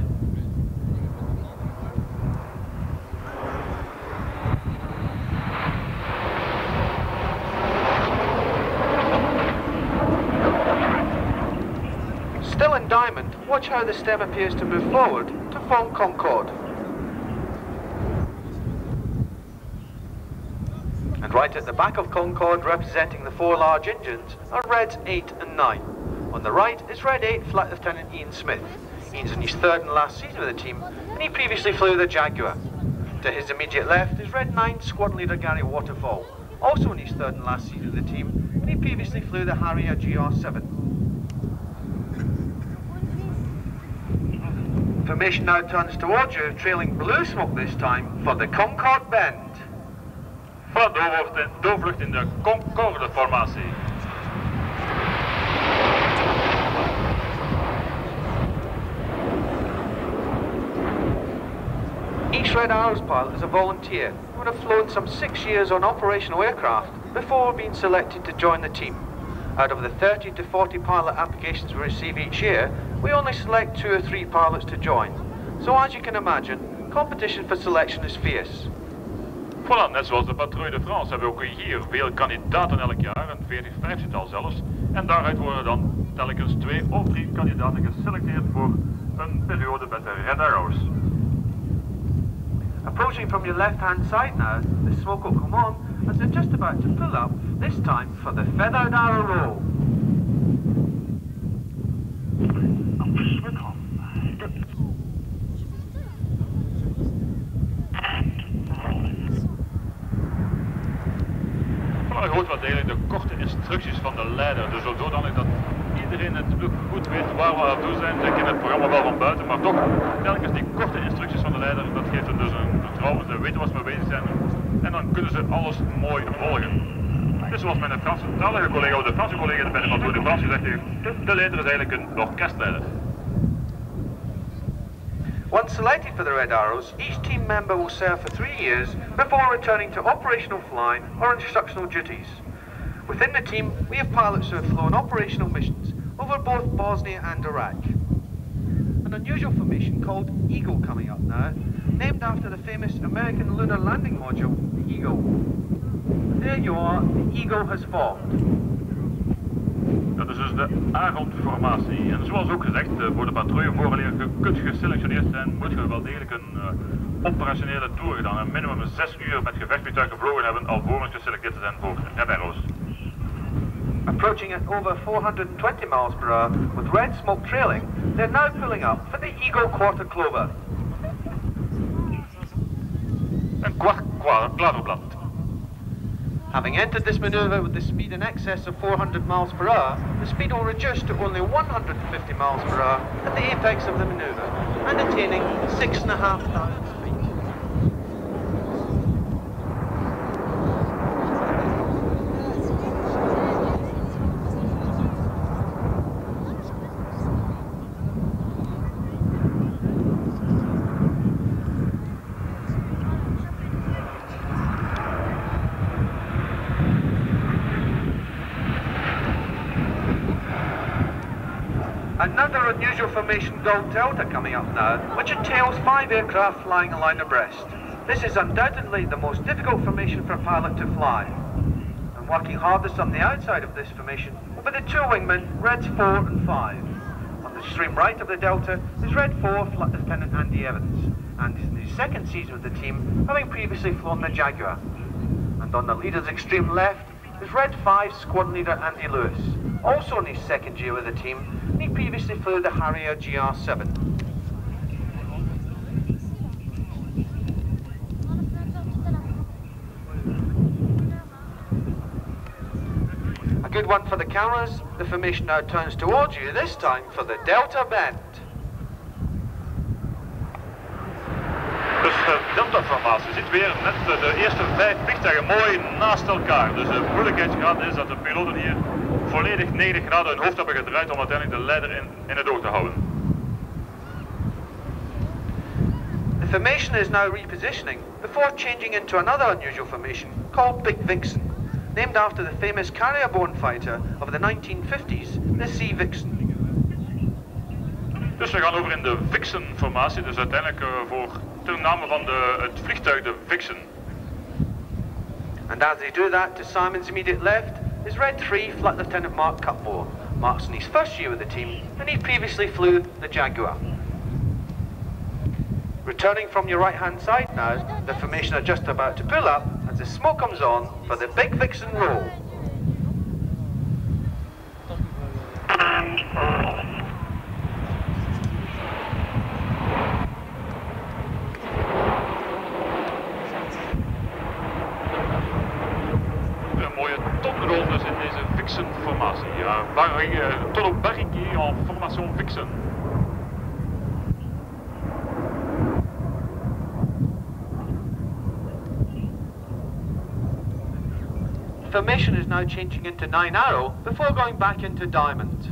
Still in Diamond, watch how the stem appears to move forward to form Concorde. And right at the back of Concorde, representing the 4 large engines, are Reds 8 and 9. On the right is Red 8 Flight Lieutenant Ian Smith. Ian's in his 3rd and last season with the team, and he previously flew the Jaguar. To his immediate left is Red 9 Squadron Leader Gary Waterfall, also in his 3rd and last season with the team, and he previously flew the Harrier GR7. Formation now turns towards you, trailing blue smoke this time for the Concorde Bend. Voilà, doorvlucht in de Concorde-formatie. Each Red Arrows pilot is a volunteer who would have flown some 6 years on operational aircraft before being selected to join the team. Out of the 30 to 40 pilot applications we receive each year, we only select 2 or 3 pilots to join. So as you can imagine, competition for selection is fierce. Voilà, net zoals de Patrouille de France hebben we ook hier veel kandidaten elk jaar, een 40, 50-tal zelfs. En daaruit worden dan telkens 2 of 3 kandidaten geselecteerd voor een periode met de Red Arrows. Approaching from your left-hand side now, the smoke will come on as they're just about to pull up, this time for the Feathered Arrow roll. Je hoort wel degelijk de korte instructies van de leider, dus zodanig dat iedereen natuurlijk goed weet waar we aan toe zijn. Denk in het programma wel van buiten, maar toch telkens die korte instructies van de leider, dat geeft hen dus een vertrouwen, ze weten wat ze mee bezig zijn en dan kunnen ze alles mooi volgen. Dus zoals mijn Franstalige collega, of de Franse collega bij de Tour de France gezegd heeft, de leider is eigenlijk een orkestleider. Once selected for the Red Arrows, each team member will serve for 3 years before returning to operational flying or instructional duties. Within the team, we have pilots who have flown operational missions over both Bosnia and Iraq. An unusual formation called Eagle coming up now, named after the famous American lunar landing module, the Eagle. There you are, the Eagle has formed. Dat is dus de Arend-formatie. En zoals ook gezegd, voor de patrouille vooraleer je kunt geselectioneerd zijn, moet je wel degelijk een operationele tour gedaan. Een minimum 6 uur met gevechtsvliegtuig gevlogen hebben alvorens geselecteerd te zijn voor Red Arrows. Approaching at over 420 miles per hour with red smoke trailing, they're now pulling up for the Eagle Quarter Clover. Een klaverblad. Having entered this maneuver with the speed in excess of 400 miles per hour, the speed will reduce to only 150 miles per hour at the apex of the maneuver, and attaining 6,500 feet. Another unusual formation, Gold Delta, coming up now, which entails 5 aircraft flying a line abreast. This is undoubtedly the most difficult formation for a pilot to fly. And working hardest on the outside of this formation will be the 2 wingmen, Reds 4 and 5. On the extreme right of the Delta is Red 4 Flight Lieutenant Andy Evans, and is in his 2nd season with the team, having previously flown the Jaguar. And on the leader's extreme left is Red 5 Squad Leader Andy Lewis, also in his 2nd year with the team, and he previously flew the Harrier GR7. A good one for the cameras. The formation now turns towards you, this time for the Delta Bend. Dus de Delta-formatie zit weer net de eerste 5 vliegtuigen mooi naast elkaar. Dus de moeilijkheidsgraad is dat de piloten hier volledig 90 graden hun hoofd hebben gedraaid om uiteindelijk de leider in het oog te houden. The formation is now repositioning before changing into another unusual formation called Big Vixen, named after the famous carrier-borne fighter of the 1950s, the Sea Vixen. Dus we gaan over in de Vixen-formatie, dus uiteindelijk voor de naam van het vliegtuig de Vixen. And as they do that, to Simon's immediate left is Red 3 Flight Lieutenant Mark Cutmore. Mark's in his 1st year with the team, and he previously flew the Jaguar. Returning from your right-hand side now, the formation are just about to pull up as the smoke comes on for the Big Vixen roll. Tonrondes in deze Vixen-formatie. Tonneau barriqué en formation Vixen. Formation is now changing into 9 Arrow before going back into Diamond.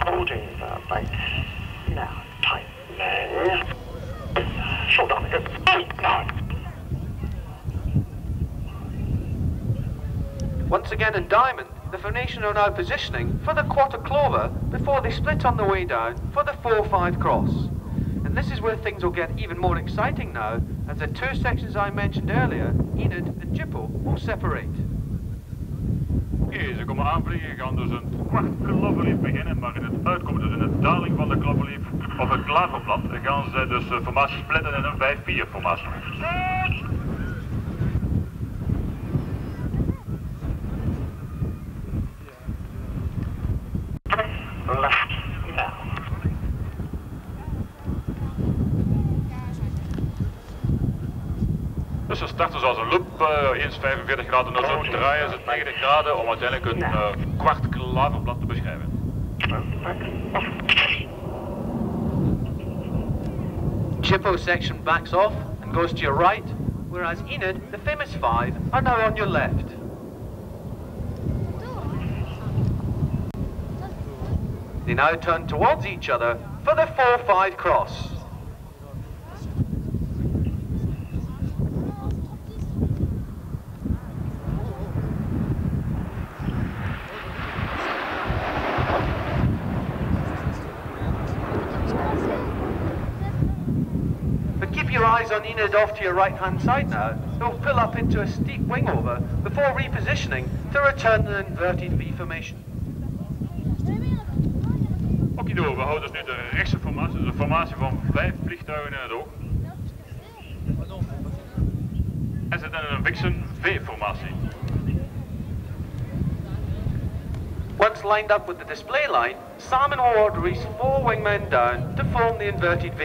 Holding the lights. Now, tightening. Short on it. Now. Once again in Diamond, the formation are now positioning for the Quarter Clover before they split on the way down for the 4-5 cross. In And this is where things will get even more exciting now, as the two sections I mentioned earlier, Enid and Jippo, will separate. Oké, ze komen aanvliegen, gaan dus een kwart klapverlief beginnen, maar in het uitkomen, dus in de daling van de klapverlief, of het klaverblad, gaan ze dus de formatie splitten in een 5-4 formatie. Left now. Dus ze starten zoals een loop, eens 45 graden naar zo, draaien ze 90 graden om uiteindelijk een kwart klaverblad te beschrijven. Jippo section backs off and goes to your right, whereas Enid, the famous 5, are now on your left. They now turn towards each other for the 4-5 cross. But keep your eyes on Enid off to your right-hand side now. They'll pull up into a steep wing over before repositioning to return an inverted V formation. Okido, we houden dus nu de rechtse formatie, dus de formatie van 5 vliegtuigen in het oog. En zitten in een Vixen V-formatie. Once lined up with the display line, Simon will order his 4 wingmen down to form the inverted V.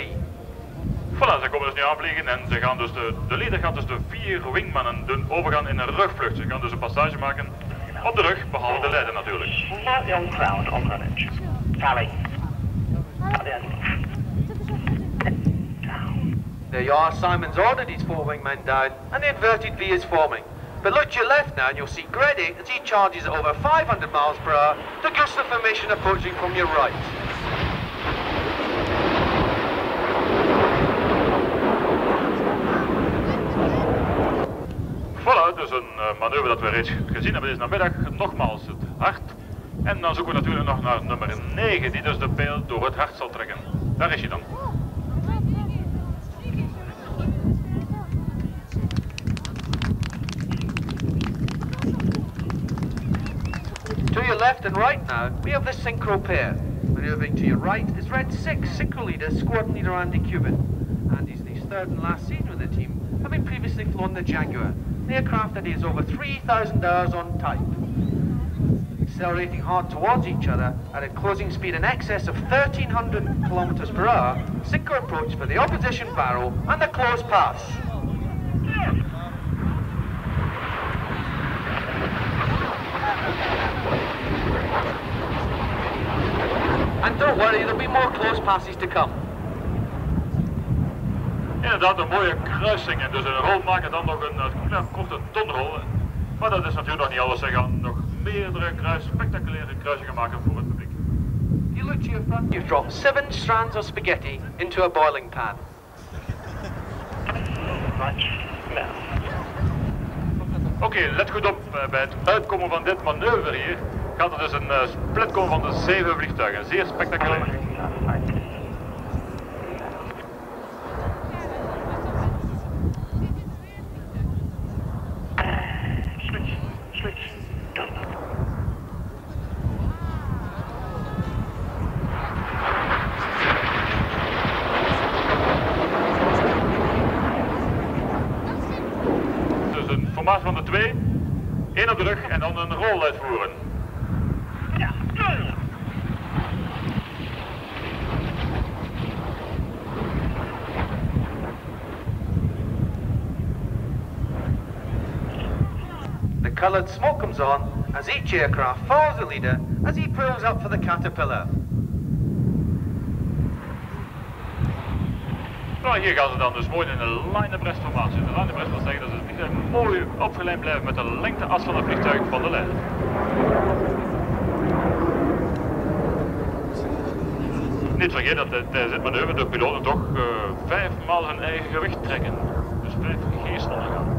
Voilà, ze komen dus nu aanvliegen en ze gaan dus de leader gaat dus de 4 wingmannen doen overgaan in een rugvlucht. Ze gaan dus een passage maken op de rug, behalve de leider natuurlijk. Slightly on ground on Greenwich. Tally. There you are, Simon's ordered his 4 wingmen down, and the inverted V is forming. But look to your left now and you'll see Grady as he charges at over 500 miles per hour to gust the formation approaching from your right. Voilà, dus een manoeuvre dat we reeds gezien hebben deze namiddag, nogmaals het hart. En dan zoeken we natuurlijk nog naar nummer 9, die dus de pijl door het hart zal trekken. Daar is hij dan. To your left and right now, we have the synchro pair. Maneuvering to your right is Red 6 synchro leader, squadron leader Andy Cuban. Andy's the third and last season with the team, having previously flown the Jaguar, the aircraft that is over 3,000 hours on type. Accelerating hard towards each other at a closing speed in excess of 1,300 kilometers per hour, synchro approach for the opposition barrel and the close pass. And don't worry, there'll be more close passes to come. Inderdaad, een mooie kruising en dus een rol maken dan nog een korte tonrol. Maar dat is natuurlijk nog niet alles. Ze gaan nog meerdere spectaculaire kruisingen maken voor het publiek. You look to your front, you've dropped 7 strands of spaghetti into a boiling pan. Oké, let goed op. Bij het uitkomen van dit manoeuvre hier gaat er dus een split komen van de 7 vliegtuigen. Zeer spectaculair. Dus een formatie van de 2, 1 op de rug en dan een rol uitvoeren. The coloured smoke comes on as each aircraft follows the leader as he pulls up for the caterpillar. Nou, hier gaan ze dan dus mooi in de line-abreast formatie. De line-abreast wil zeggen dat ze het vliegtuig mooi opgelijnd blijven met de lengteas van het vliegtuig van de leider. Niet vergeten dat tijdens dit manoeuvre de piloten toch 5 maal hun eigen gewicht trekken. Dus 5 G-stonnen gaan.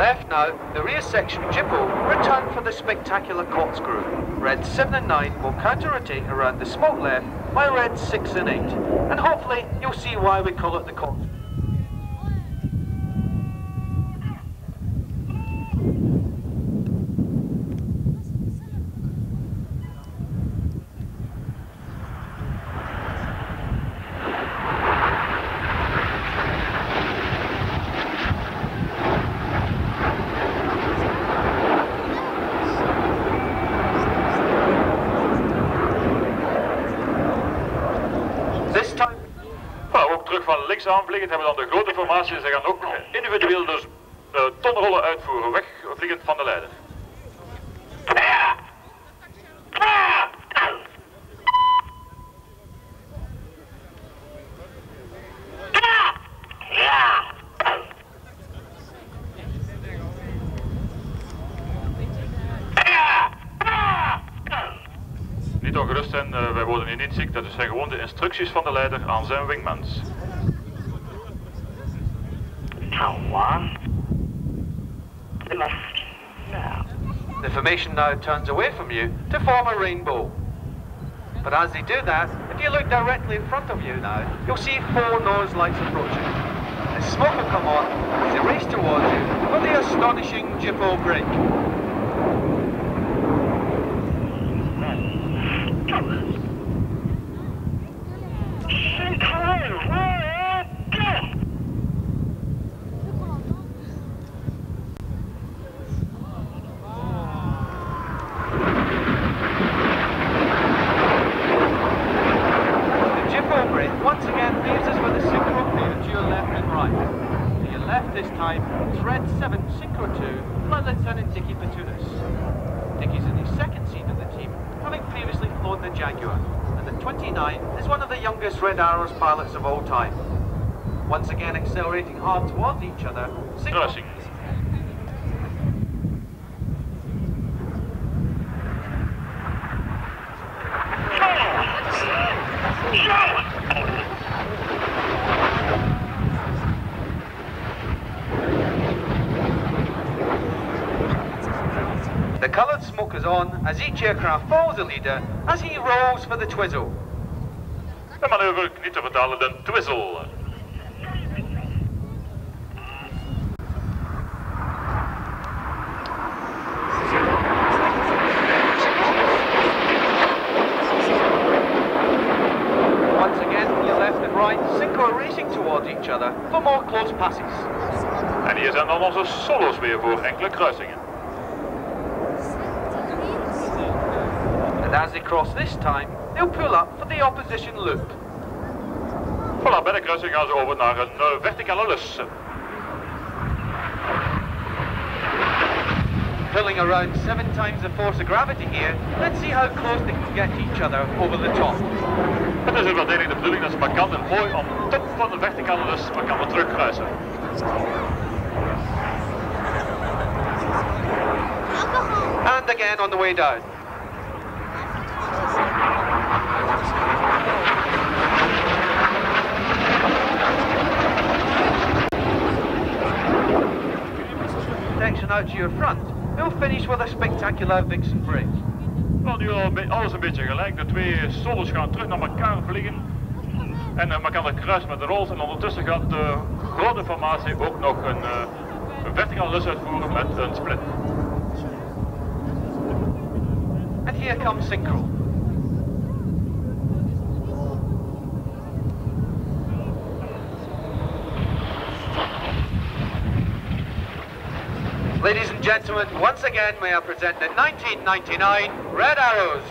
left now, the rear section Jippo return for the spectacular corkscrew. Reds 7 and 9 will counter-rotate around the smoke left while Reds 6 and 8. And hopefully you'll see why we call it the corkscrew. Aanvliegend hebben we dan de grote formatie. Ze gaan ook individueel dus tonrollen uitvoeren, wegvliegend van de leider. Niet ongerust zijn, wij worden hier niet ziek, dat zijn gewoon de instructies van de leider aan zijn wingmans. The formation now turns away from you to form a rainbow. But as they do that, if you look directly in front of you now, you'll see 4 nose lights approaching. The smoke will come on as they race towards you for the astonishing Jippo break. Once again leaves us with a synchro pair to your left and right. To your left this time is Red 7 Synchro 2, Flight Lieutenant Dickie Petounis. Dickie's in his second seat of the team, having previously flown the Jaguar, and the 29 is one of the youngest Red Arrows pilots of all time. Once again accelerating hard towards each other, synchro. The coloured smoke is on as each aircraft follows the leader as he rolls for the twizzle. De manoeuvre niet te vertalen, de twizzle. Once again, your left and right, synchro racing towards each other for more close passes. En hier zijn dan onze solo's weer voor enkele kruisingen. And as they cross this time, they'll pull up for the opposition loop. Voilà, bij de kruising gaan ze over naar een verticale lus. Pulling around 7 times the force of gravity here, let's see how close they can get to each other over the top. Het is uiteindelijk de bedoeling dat ze markant en mooi op top van de verticale lus markant terugkruisen. And again on the way down. Section out to your front, we'll finish with a spectacular Vixen break. Wel, nu alles een beetje gelijk. De twee solos gaan terug naar elkaar vliegen. En elkaar kruisen met de rolls. En ondertussen gaat de grote formatie ook nog een verticale lus uitvoeren met een split. And here comes synchro. Ladies and gentlemen, once again may I present the 1999 Red Arrows.